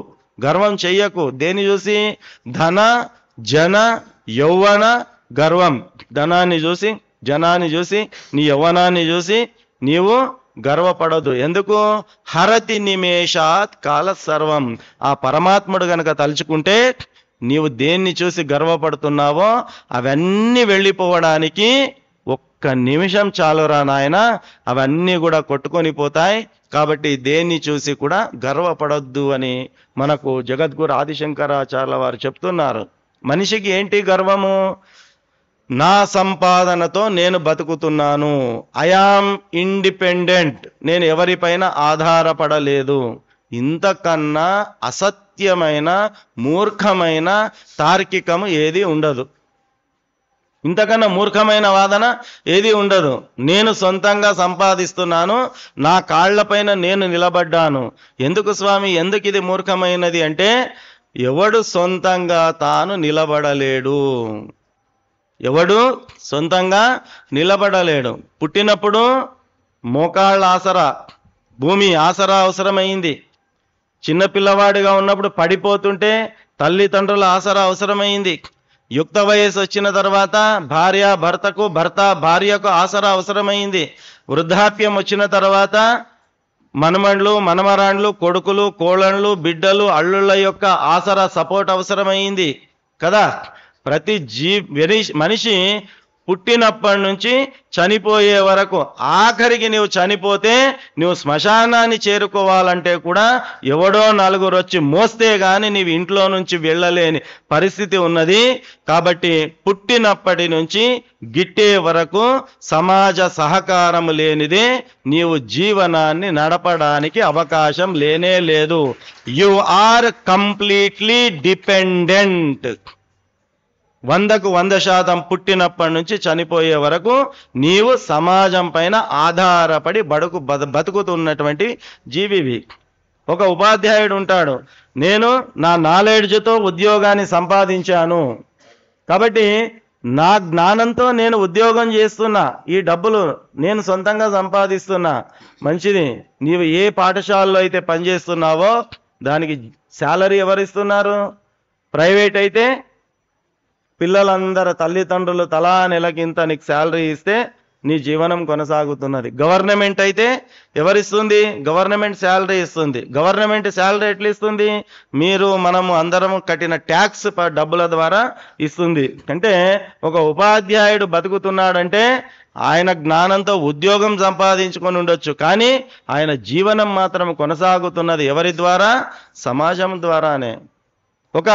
గర్వం చెయ్యకు. దేన్ని చూసి? ధన జన యౌవన గర్వం. ధనాన్ని చూసి, జనాన్ని చూసి, నీ యౌవనాన్ని చూసి నీవు గర్వపడదు. ఎందుకు? హరతి నిమేషాత్ కాల సర్వం. ఆ పరమాత్ముడు గనక తలుచుకుంటే నీవు దేన్ని చూసి గర్వపడుతున్నావో అవన్నీ వెళ్ళిపోవడానికి ఒక్క నిమిషం చాలురా నాయన, అవన్నీ కూడా కొట్టుకొని పోతాయి. కాబట్టి దేన్ని చూసి కూడా గర్వపడొద్దు అని మనకు జగద్గురు ఆదిశంకరాచార్యుల వారు చెప్తున్నారు. మనిషికి ఏంటి గర్వము? నా సంపాదనతో నేను బతుకుతున్నాను, ఐఆమ్ ఇండిపెండెంట్, నేను ఎవరిపైన ఆధారపడలేదు. ఇంతకన్నా అసత్యమైన మూర్ఖమైన తార్కికము ఏది ఉండదు. ఇంతకన్నా మూర్ఖమైన వాదన ఏది ఉండదు. నేను సొంతంగా సంపాదిస్తున్నాను, నా కాళ్లపైన నేను నిలబడ్డాను. ఎందుకు స్వామి, ఎందుకు ఇది మూర్ఖమైనది అంటే ఎవడు సొంతంగా తాను నిలబడలేడు. ఎవడు సొంతంగా నిలబడలేడు. పుట్టినప్పుడు మోకాళ్ళ ఆసరా, భూమి ఆసరా అవసరమైంది. చిన్నపిల్లవాడిగా ఉన్నప్పుడు పడిపోతుంటే తల్లిదండ్రుల ఆసరా అవసరమైంది. యుక్త వయసు వచ్చిన తర్వాత భార్య భర్తకు, భర్త భార్యకు ఆసరా అవసరమైంది. వృద్ధాప్యం వచ్చిన తర్వాత మనమళ్ళు, మనమరాండ్లు, కొడుకులు, కోళ్ళండ్లు, బిడ్డలు, అల్లుళ్ళ యొక్క ఆసరా సపోర్ట్ అవసరమైంది కదా. ప్రతి మనిషి పుట్టినప్పటి నుంచి చనిపోయే వరకు, ఆఖరికి నువ్వు చనిపోతే నువ్వు శ్మశానాన్ని చేరుకోవాలంటే కూడా ఎవడో నలుగురు వచ్చి మోస్తే గాని నీవు ఇంట్లో నుంచి వెళ్ళలేని పరిస్థితి ఉన్నది. కాబట్టి పుట్టినప్పటి నుంచి గిట్టే వరకు సమాజ సహకారం లేనిదే నీవు జీవనాన్ని నడపడానికి అవకాశం లేనే లేదు. You are completely dependent. 100కు 100% పుట్టినప్పటి నుంచి చనిపోయే వరకు నీవు సమాజం పైన ఆధారపడి బతుకుతున్నటువంటి జీవివి. ఒక ఉపాధ్యాయుడు ఉంటాడు, నేను నా నాలెడ్జ్తో ఉద్యోగాన్ని సంపాదించాను కాబట్టి నా జ్ఞానంతో నేను ఉద్యోగం చేస్తున్నా, ఈ డబ్బులు నేను సొంతంగా సంపాదిస్తున్నా. మంచిది. నీవు ఏ పాఠశాలలో అయితే పనిచేస్తున్నావో దానికి శాలరీ ఎవరిస్తున్నారు? ప్రైవేట్ అయితే పిల్లలందరూ తల్లిదండ్రులు తలా నెలకింత నీకు శాలరీ ఇస్తే నీ జీవనం కొనసాగుతున్నది. గవర్నమెంట్ అయితే ఎవరిస్తుంది? గవర్నమెంట్ శాలరీ ఇస్తుంది. గవర్నమెంట్ శాలరీ ఎట్లా ఇస్తుంది? మనము అందరం కట్టిన ట్యాక్స్ డబ్బుల ద్వారా ఇస్తుంది. అంటే ఒక ఉపాధ్యాయుడు బతుకుతున్నాడంటే ఆయన జ్ఞానంతో ఉద్యోగం సంపాదించుకొని ఉండొచ్చు, కానీ ఆయన జీవనం మాత్రం కొనసాగుతున్నది ఎవరి ద్వారా? సమాజం ద్వారానే. ఒక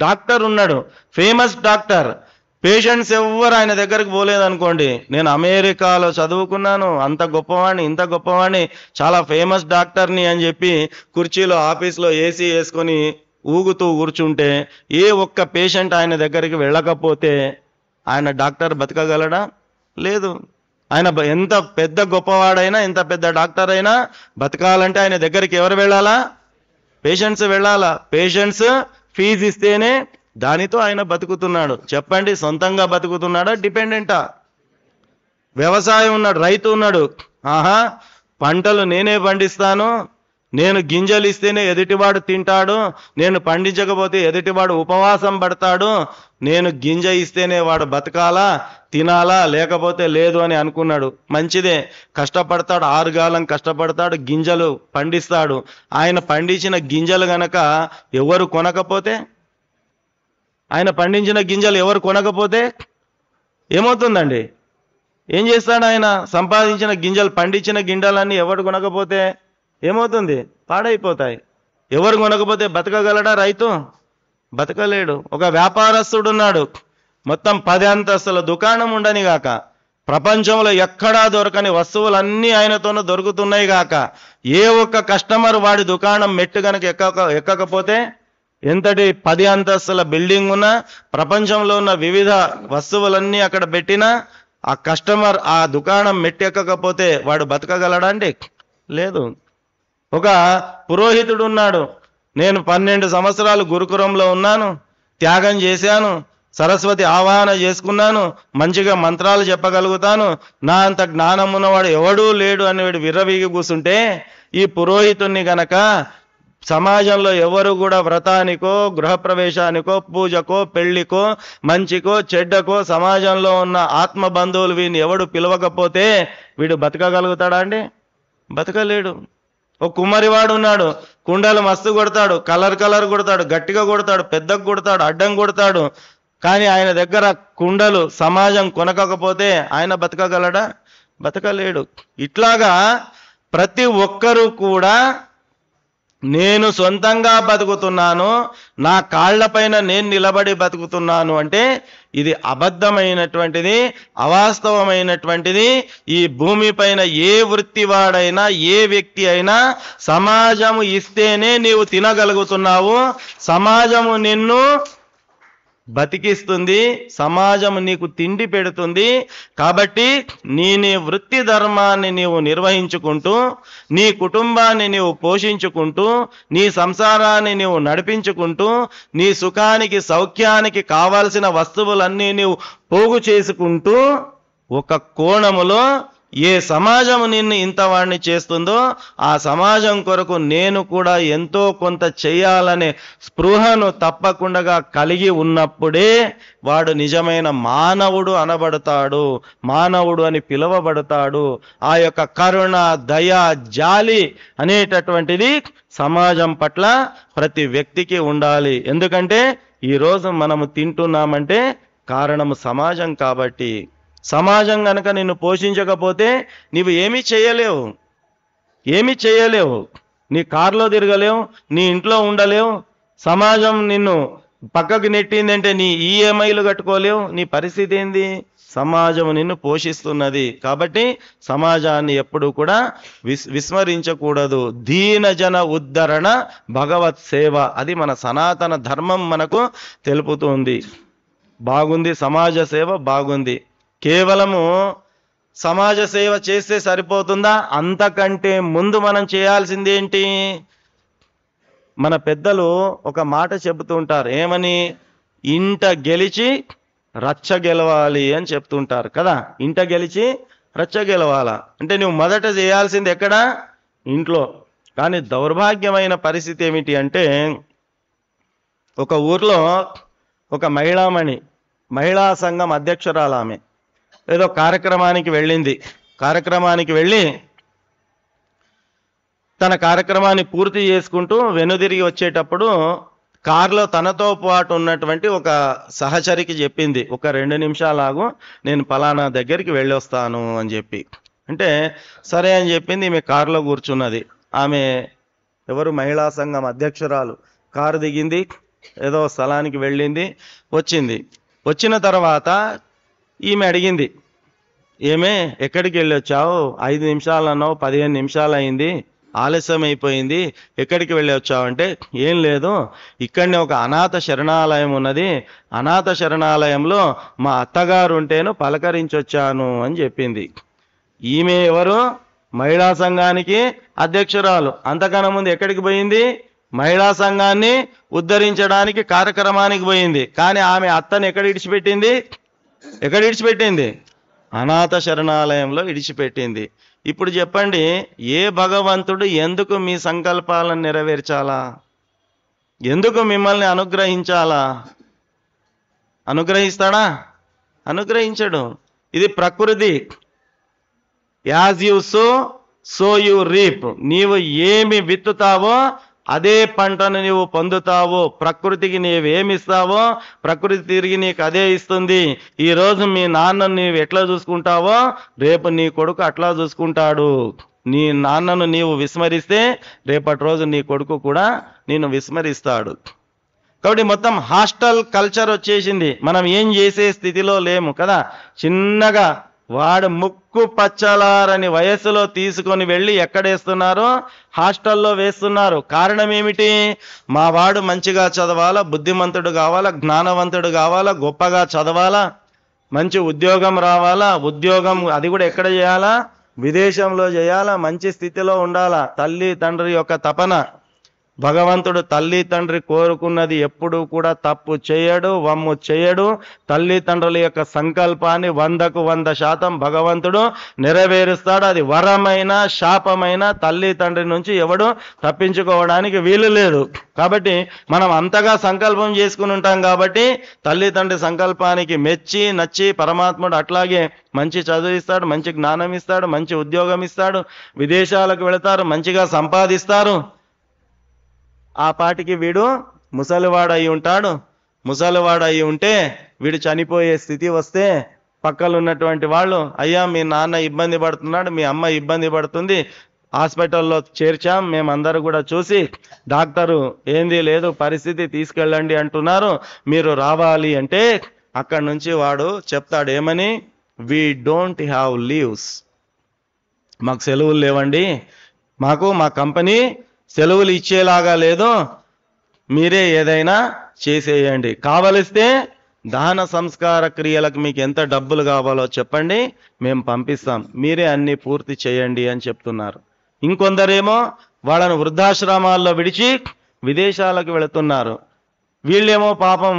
డాక్టర్ ఉన్నాడు, ఫేమస్ డాక్టర్. పేషెంట్స్ ఎవ్వరు ఆయన దగ్గరికి పోలేదనుకోండి, నేను అమెరికాలో చదువుకున్నాను, అంత గొప్పవాణ్ణి, ఇంత గొప్పవాణ్ణి, చాలా ఫేమస్ డాక్టర్ని అని చెప్పి కుర్చీలో ఆఫీస్లో ఏసీ వేసుకొని ఊగుతూ కూర్చుంటే ఏ ఒక్క పేషెంట్ ఆయన దగ్గరికి వెళ్ళకపోతే ఆయన డాక్టర్ బతకగలడా? లేదు. ఆయన ఎంత పెద్ద గొప్పవాడైనా, ఎంత పెద్ద డాక్టర్ అయినా బతకాలంటే ఆయన దగ్గరికి ఎవరు వెళ్ళాలా? పేషెంట్స్ వెళ్ళాలా. పేషెంట్స్ ఫీజు ఇస్తేనే దానితో ఆయన బతుకుతున్నాడు. చెప్పండి, సొంతంగా బతుకుతున్నాడా, డిపెండెంటా? వ్యవసాయం ఉన్నాడు, రైతు ఉన్నాడు, పంటలు నేనే పండిస్తాను, నేను గింజలు ఇస్తేనే ఎదుటివాడు తింటాడు, నేను పండించకపోతే ఎదుటివాడు ఉపవాసం పడతాడు, నేను గింజ ఇస్తేనే వాడు బతకాలా, తినాలా, లేకపోతే లేదు అని అనుకున్నాడు. మంచిదే, కష్టపడతాడు, 6 కాలం కష్టపడతాడు, గింజలు పండిస్తాడు. ఆయన పండించిన గింజలు గనక ఎవరు కొనకపోతే, ఆయన పండించిన గింజలు ఎవరు కొనకపోతే ఏమవుతుందండి? ఏం చేస్తాడు? ఆయన సంపాదించిన గింజలు, పండించిన గింజలన్నీ ఎవరు కొనకపోతే ఏమవుతుంది? పాడైపోతాయి. ఎవరు కొనకపోతే బతకగలడా రైతు? బతకలేడు. ఒక వ్యాపారస్తుడు ఉన్నాడు, మొత్తం 10 అంతస్తుల దుకాణం ఉండని గాక, ప్రపంచంలో ఎక్కడా దొరకని వస్తువులన్నీ ఆయనతోనే దొరుకుతున్నాయి గాక, ఏ ఒక్క కస్టమర్ వాడి దుకాణం మెట్టు గనక ఎక్కకపోతే, ఎంతటి 10 అంతస్తుల బిల్డింగ్ ఉన్నా, ప్రపంచంలో ఉన్న వివిధ వస్తువులన్నీ అక్కడ పెట్టినా ఆ కస్టమర్ ఆ దుకాణం మెట్టెక్కకపోతే వాడు బతకగలడా అండి? లేదు. ఒక పురోహితుడు ఉన్నాడు, నేను 12 సంవత్సరాలు గురుకులంలో ఉన్నాను, త్యాగం చేశాను, సరస్వతి ఆవాహన చేసుకున్నాను, మంచిగా మంత్రాలు చెప్పగలుగుతాను, నా అంత జ్ఞానం ఉన్నవాడు ఎవడూ లేడు అనేవాడు విర్రవీగి కూర్చుంటే, ఈ పురోహితుణ్ణి గనక సమాజంలో ఎవరు కూడా వ్రతానికో, గృహప్రవేశానికో, పూజకో, పెళ్లికో, మంచికో, చెడ్డకో సమాజంలో ఉన్న ఆత్మ బంధువులు వీడిని ఎవడు పిలవకపోతే వీడు బతకగలుగుతాడా అండి? బతకలేడు. ఒక కుమ్మరివాడు ఉన్నాడు, కుండలు మస్తు కొడతాడు, కలర్ కొడతాడు, గట్టిగా కొడతాడు, పెద్దగా కొడతాడు, అడ్డం కొడతాడు, కానీ ఆయన దగ్గర కుండలు సమాజం కొనకపోతే ఆయన బతకగలడా? బతకలేడు. ఇట్లాగా ప్రతి ఒక్కరూ కూడా నేను సొంతంగా బతుకుతున్నాను, నా కాళ్లపైన నేను నిలబడి బతుకుతున్నాను అంటే ఇది అబద్ధమైనటువంటిది, అవాస్తవమైనటువంటిది. ఈ భూమిపైన ఏ వృత్తి వాడైనా, ఏ వ్యక్తి అయినా సమాజము ఇస్తేనే నీవు తినగలుగుతున్నావు, సమాజము నిన్ను బతికిస్తుంది, సమాజం నీకు తిండి పెడుతుంది. కాబట్టి నీ వృత్తి ధర్మాన్ని నీవు నిర్వహించుకుంటూ, నీ కుటుంబాన్ని నీవు పోషించుకుంటూ, నీ సంసారాన్ని నీవు నడిపించుకుంటూ, నీ సుఖానికి సౌఖ్యానికి కావాల్సిన వస్తువులన్నీ నీవు పోగు చేసుకుంటూ, ఒక కోణములో ఏ సమాజము నిన్ను ఇంతవాణ్ణి చేస్తుందో ఆ సమాజం కొరకు నేను కూడా ఎంతో కొంత చేయాలనే స్పృహను తప్పకుండా కలిగి ఉన్నప్పుడే వాడు నిజమైన మానవుడు అనబడతాడు, మానవుడు అని పిలువబడతాడు. ఆ యొక్క కరుణ, దయ, జాలి అనేటటువంటిది సమాజం పట్ల ప్రతి వ్యక్తికి ఉండాలి. ఎందుకంటే ఈరోజు మనము తింటున్నామంటే కారణము సమాజం. కాబట్టి సమాజం కనుక నిన్ను పోషించకపోతే నీవు ఏమీ చేయలేవు. నీ కారులో తిరగలేవు, నీ ఇంట్లో ఉండలేవు. సమాజం నిన్ను పక్కకు నెట్టిందంటే నీ ఈఎంఐలు కట్టుకోలేవు. నీ పరిస్థితి ఏంది? సమాజం నిన్ను పోషిస్తున్నది. కాబట్టి సమాజాన్ని ఎప్పుడు కూడా విస్మరించకూడదు. దీనజన ఉద్ధరణ భగవత్ సేవ, అది మన సనాతన ధర్మం మనకు తెలుపుతుంది. బాగుంది, సమాజ సేవ బాగుంది. కేవలము సమాజ సేవ చేస్తే సరిపోతుందా? అంతకంటే ముందు మనం చేయాల్సింది ఏంటి? మన పెద్దలు ఒక మాట చెబుతుంటారు, ఏమని? ఇంట గెలిచి రచ్చ గెలవాలి అని చెప్తుంటారు కదా. ఇంట గెలిచి రచ్చ గెలవాలా అంటే నువ్వు మొదట చేయాల్సింది ఎక్కడ? ఇంట్లో. కానీ దౌర్భాగ్యమైన పరిస్థితి ఏమిటి అంటే, ఒక ఊర్లో ఒక మహిళా సంఘం అధ్యక్షురాలు ఆమె. ఏదో కార్యక్రమానికి వెళ్ళింది. కార్యక్రమానికి వెళ్ళి తన కార్యక్రమాన్ని పూర్తి చేసుకుంటూ వెనుదిరిగి వచ్చేటప్పుడు కారులో తనతో పాటు ఉన్నటువంటి ఒక సహచరికి చెప్పింది, ఒక 2 నిమిషాలు ఆగు, నేను పలానా దగ్గరికి వెళ్ళొస్తాను అని చెప్పి. అంటే సరే అని చెప్పింది. ఈమె కారులో కూర్చున్నది. ఆమె ఎవరు, మహిళా సంఘం అధ్యక్షురాలు. కారు దిగింది, ఏదో స్థలానికి వెళ్ళింది, వచ్చింది. వచ్చిన తర్వాత ఈమె అడిగింది, ఏమే ఎక్కడికి వెళ్ళొచ్చావు? 5 నిమిషాలు అన్నావు, 15 నిమిషాలు అయింది, ఆలస్యం అయిపోయింది, ఎక్కడికి వెళ్ళి వచ్చావంటే ఏం లేదు, ఇక్కడనే ఒక అనాథ శరణాలయం ఉన్నది, అనాథ శరణాలయంలో మా అత్తగారు ఉంటేను పలకరించొచ్చాను అని చెప్పింది. ఈమె ఎవరు? మహిళా సంఘానికి అధ్యక్షురాలు. అంతకన్నా ముందు ఎక్కడికి పోయింది? మహిళా సంఘాన్ని ఉద్ధరించడానికి కార్యక్రమానికి పోయింది. కానీ ఆమె అత్తని ఎక్కడ ఇడిచిపెట్టింది? ఎక్కడ ఇడిచిపెట్టింది? అనాథ శరణాలయంలో ఇడిచిపెట్టింది. ఇప్పుడు చెప్పండి, ఏ భగవంతుడు ఎందుకు మీ సంకల్పాలను నెరవేర్చాలా? ఎందుకు మిమ్మల్ని అనుగ్రహించాలా? అనుగ్రహిస్తాడా? అనుగ్రహించడు. ఇది ప్రకృతి. As you so so you reap. నీవు ఏమి విత్తుతావో అదే పంటను నీవు పొందుతావు. ప్రకృతికి నీవేమిస్తావో ప్రకృతి తిరిగి నీకు అదే ఇస్తుంది. ఈరోజు మీ నాన్నను నీవు ఎట్లా చూసుకుంటావో రేపు నీ కొడుకు అట్లా చూసుకుంటాడు. నీ నాన్నను నీవు విస్మరిస్తే రేపటి రోజు నీ కొడుకు కూడా నిన్ను విస్మరిస్తాడు. కాబట్టి మొత్తం హాస్టల్ కల్చర్ వచ్చేసింది. మనం ఏం చేసే స్థితిలో లేము కదా. చిన్నగా వాడు ముక్కు పచ్చలారని వయస్సులో తీసుకొని వెళ్ళి ఎక్కడేస్తున్నారో హాస్టల్లో వేస్తున్నారు. కారణం ఏమిటి? మా వాడు మంచిగా చదవాలా, బుద్ధిమంతుడు కావాలా, జ్ఞానవంతుడు కావాలా, గొప్పగా చదవాలా, మంచి ఉద్యోగం రావాలా. ఉద్యోగం అది కూడా ఎక్కడ చేయాలా? విదేశంలో చేయాలా, మంచి స్థితిలో ఉండాలా. తల్లి తండ్రి యొక్క తపన. భగవంతుడు తల్లి తండ్రి కోరుకున్నది ఎప్పుడూ కూడా తప్పు చేయడు, వమ్ము చేయడు. తల్లిదండ్రుల యొక్క సంకల్పాన్ని 100% భగవంతుడు నెరవేరుస్తాడు. అది వరమైన శాపమైన తల్లి తండ్రి నుంచి ఎవడు తప్పించుకోవడానికి వీలు లేదు. కాబట్టి మనం అంతగా సంకల్పం చేసుకుని ఉంటాం కాబట్టి తల్లిదండ్రి సంకల్పానికి మెచ్చి నచ్చి పరమాత్ముడు అట్లాగే మంచి చదువు ఇస్తాడు, మంచి జ్ఞానం ఇస్తాడు, మంచి ఉద్యోగం ఇస్తాడు, విదేశాలకు వెళతారు, మంచిగా సంపాదిస్తారు. ఆ పాటికి వీడు ముసలివాడయి ఉంటాడు. ముసలివాడయి ఉంటే వీడు చనిపోయే స్థితి వస్తే పక్కలు ఉన్నటువంటి వాళ్ళు, అయ్యా మీ నాన్న ఇబ్బంది పడుతున్నాడు, మీ అమ్మ ఇబ్బంది పడుతుంది, హాస్పిటల్లో చేర్చాం, మేమందరూ కూడా చూసి డాక్టరు ఏంది లేదు పరిస్థితి తీసుకెళ్ళండి అంటున్నారు, మీరు రావాలి అంటే అక్కడి నుంచి వాడు చెప్తాడు ఏమని? We don't have leaves. మాకు సెలవులు లేవండి, మా కంపెనీ సెలవులు ఇచ్చేలాగా లేదు, మీరే ఏదైనా చేసేయండి, కావలిస్తే దహన సంస్కార క్రియలకు మీకు ఎంత డబ్బులు కావాలో చెప్పండి, మేము పంపిస్తాం, మీరే అన్ని పూర్తి చేయండి అని చెప్తున్నారు. ఇంకొందరేమో వాళ్ళను వృద్ధాశ్రమాల్లో విడిచి విదేశాలకు వెళుతున్నారు. వీళ్ళేమో పాపం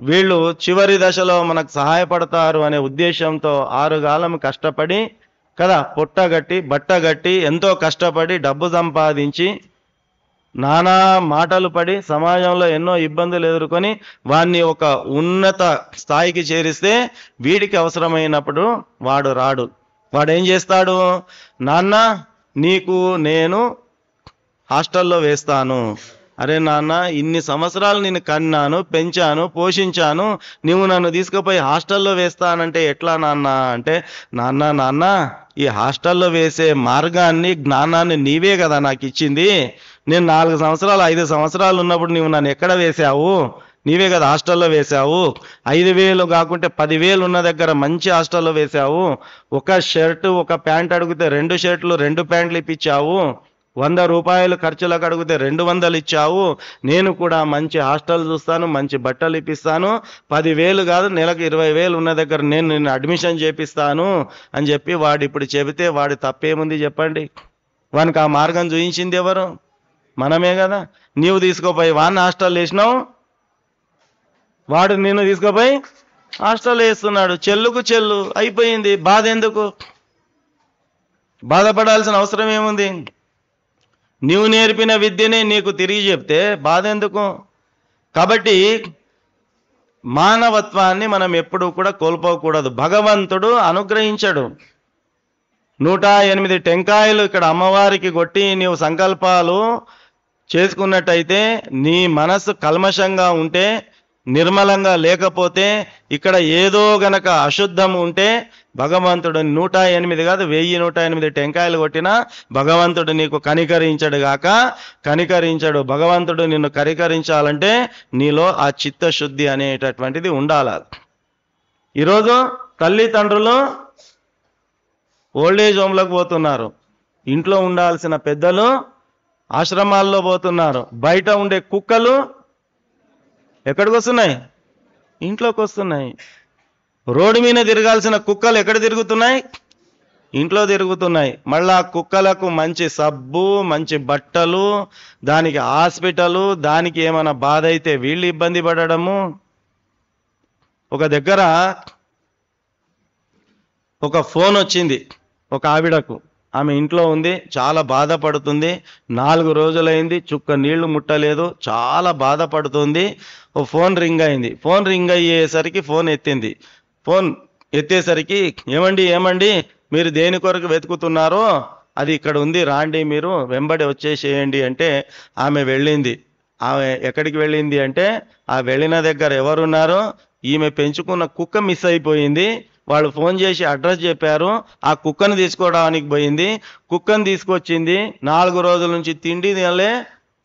వీళ్ళు చివరి దశలో మనకు సహాయపడతారు అనే ఉద్దేశంతో 6 కాలం కష్టపడి కదా, పొట్టగట్టి బట్టగట్టి ఎంతో కష్టపడి డబ్బు సంపాదించి నానా మాటలు పడి సమాజంలో ఎన్నో ఇబ్బందులు ఎదుర్కొని వాడిని ఒక ఉన్నత స్థాయికి చేరిస్తే వీడికి అవసరమైనప్పుడు వాడు రాడు. వాడేం చేస్తాడు? నాన్న నీకు నేను హాస్టల్లో వేస్తాను. అరే నాన్న, ఇన్ని సంవత్సరాలు నేను కన్నాను, పెంచాను, పోషించాను, నువ్వు నన్ను తీసుకుపోయి హాస్టల్లో వేస్తానంటే ఎట్లా నాన్న అంటే, నాన్న ఈ హాస్టల్లో వేసే మార్గాన్ని జ్ఞానాన్ని నీవే కదా నాకు ఇచ్చింది. నేను 4 సంవత్సరాలు 5 సంవత్సరాలు ఉన్నప్పుడు నువ్వు నన్ను ఎక్కడ వేసావు? నీవే కదా హాస్టల్లో వేసావు. 5,000 కాకుంటే 10,000 ఉన్న దగ్గర మంచి హాస్టల్లో వేసావు. ఒక షర్టు ఒక ప్యాంట్ అడిగితే 2 షర్ట్లు 2 ప్యాంట్లు ఇప్పించావు. 100 రూపాయలు ఖర్చులకు అడిగితే 200 ఇచ్చావు. నేను కూడా మంచి హాస్టల్ చూస్తాను, మంచి బట్టలు ఇప్పిస్తాను, 10,000 కాదు నెలకు 20,000 ఉన్న దగ్గర నేను నిన్ను అడ్మిషన్ చేపిస్తాను అని చెప్పి వాడు ఇప్పుడు చెబితే వాడి తప్పేముంది చెప్పండి? వానికి ఆ మార్గం చూపించింది ఎవరు? మనమే కదా. నీవు తీసుకుపోయి వాడిని హాస్టల్ వేసినావు, వాడు నిన్ను తీసుకుపోయి హాస్టల్ వేస్తున్నాడు. చెల్లుకు చెల్లు అయిపోయింది. బాధ ఎందుకు? బాధపడాల్సిన అవసరం ఏముంది? నీవు నేర్పిన విద్యనే నీకు తిరిగి చెప్తే బాధ ఎందుకు? కాబట్టి మానవత్వాన్ని మనం ఎప్పుడూ కూడా కోల్పోకూడదు. భగవంతుడు అనుగ్రహించడు. 108 టెంకాయలు ఇక్కడ అమ్మవారికి కొట్టి నీవు సంకల్పాలు చేసుకున్నట్టయితే, నీ మనస్సు కల్మషంగా ఉంటే, నిర్మలంగా లేకపోతే, ఇక్కడ ఏదో గనక అశుద్ధం ఉంటే, భగవంతుడు 108 కాదు 1108 టెంకాయలు కొట్టినా భగవంతుడు నీకు కనికరించడు గాక కనికరించడు. భగవంతుడు నిన్ను కనికరించాలంటే నీలో ఆ చిత్తశుద్ధి అనేటటువంటిది ఉండాలి. ఈరోజు తల్లిదండ్రులు ఓల్డేజ్ హోమ్లకు పోతున్నారు, ఇంట్లో ఉండాల్సిన పెద్దలు ఆశ్రమాల్లో పోతున్నారు, బయట ఉండే కుక్కలు ఎక్కడికి వస్తున్నాయి? ఇంట్లోకి వస్తున్నాయి. రోడ్డు మీద తిరగాల్సిన కుక్కలు ఎక్కడ తిరుగుతున్నాయి? ఇంట్లో తిరుగుతున్నాయి. మళ్ళా కుక్కలకు మంచి సబ్బు, మంచి బట్టలు, దానికి హాస్పిటలు, దానికి ఏమైనా బాధ అయితే వీళ్ళు ఇబ్బంది పడడము. ఒక దగ్గర ఒక ఫోన్ వచ్చింది ఒక ఆవిడకు. ఆమె ఇంట్లో ఉంది, చాలా బాధపడుతుంది. 4 రోజులైంది, చుక్క నీళ్లు ముట్టలేదు, చాలా బాధపడుతుంది. ఓ ఫోన్ రింగ్ అయింది. ఫోన్ రింగ్ అయ్యేసరికి ఫోన్ ఎత్తింది. ఫోన్ ఎత్తేసరికి ఏమండి మీరు దేని కొరకు వెతుకుతున్నారో అది ఇక్కడ ఉంది, రాండి, మీరు వెంబడి వచ్చేసేయండి అంటే ఆమె వెళ్ళింది. ఆమె ఎక్కడికి వెళ్ళింది అంటే, ఆ వెళ్ళిన దగ్గర ఎవరున్నారో, ఈమె పెంచుకున్న కుక్క మిస్ అయిపోయింది. వాళ్ళు ఫోన్ చేసి అడ్రస్ చెప్పారు. ఆ కుక్కను తీసుకోవడానికి పోయింది. కుక్కను తీసుకొచ్చింది. 4 రోజుల నుంచి తిండి తినలే,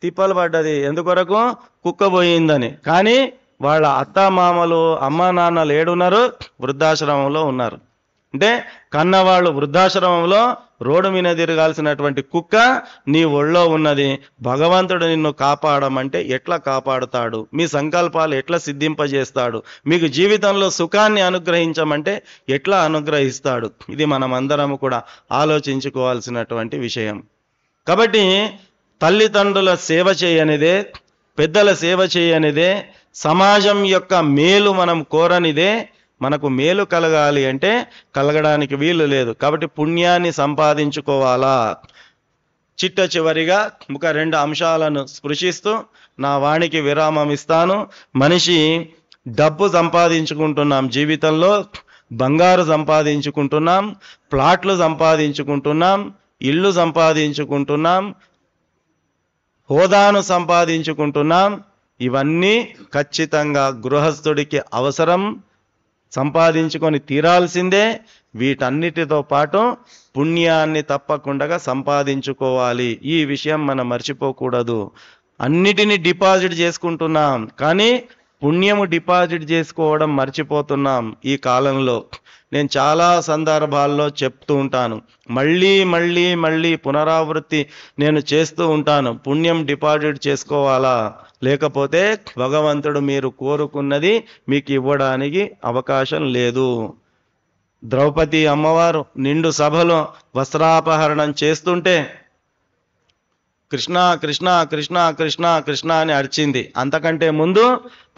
తిప్పలు పడ్డది. ఎందుకొరకు? కుక్క పోయిందని. కానీ వాళ్ళ అత్తామామలు అమ్మా నాన్నలు ఏడున్నారు? వృద్ధాశ్రమంలో ఉన్నారు. అంటే కన్నవాళ్ళు వృద్ధాశ్రమంలో రోడ్డు మీద తిరగాల్సినటువంటి కుక్క నీ ఒళ్ళో ఉన్నది. భగవంతుడు నిన్ను కాపాడమంటే ఎట్లా కాపాడుతాడు? మీ సంకల్పాలు ఎట్లా సిద్ధింపజేస్తాడు? మీకు జీవితంలో సుఖాన్ని అనుగ్రహించమంటే ఎట్లా అనుగ్రహిస్తాడు? ఇది మనమందరం కూడా ఆలోచించుకోవాల్సినటువంటి విషయం. కాబట్టి తల్లిదండ్రుల సేవ చేయనిదే, పెద్దల సేవ చేయనిదే, సమాజం యొక్క మేలు మనం కోరనిదే. మనకు మేలు కలగాలి అంటే కలగడానికి వీలు లేదు. కాబట్టి పుణ్యాన్ని సంపాదించుకోవాలా. చిట్ట చివరిగా ఒక 2 అంశాలను స్పృశిస్తూ నా వాణికి విరామం ఇస్తాను. మనిషి డబ్బు సంపాదించుకుంటున్నాం, జీవితంలో బంగారు సంపాదించుకుంటున్నాం, ప్లాట్లు సంపాదించుకుంటున్నాం, ఇళ్ళు సంపాదించుకుంటున్నాం, హోదాను సంపాదించుకుంటున్నాం. ఇవన్నీ ఖచ్చితంగా గృహస్థుడికి అవసరం, సంపాదించుకొని తీరాల్సిందే. వీటన్నిటితో పాటు పుణ్యాన్ని తప్పకుండా సంపాదించుకోవాలి. ఈ విషయం మనం మర్చిపోకూడదు. అన్నిటినీ డిపాజిట్ చేసుకుంటున్నాం, కానీ పుణ్యము డిపాజిట్ చేసుకోవడం మర్చిపోతున్నాం ఈ కాలంలో. నేను చాలా సందర్భాల్లో చెప్తూ ఉంటాను, మళ్ళీ పునరావృత్తి నేను చేస్తూ ఉంటాను. పుణ్యం డిపాజిట్ చేసుకోవాలా, లేకపోతే భగవంతుడు మీరు కోరుకున్నది మీకు ఇవ్వడానికి అవకాశం లేదు. ద్రౌపది అమ్మవారు నిండు సభలో వస్త్రాపహరణం చేస్తుంటే కృష్ణ కృష్ణ కృష్ణ కృష్ణ కృష్ణ అని అరిచింది. అంతకంటే ముందు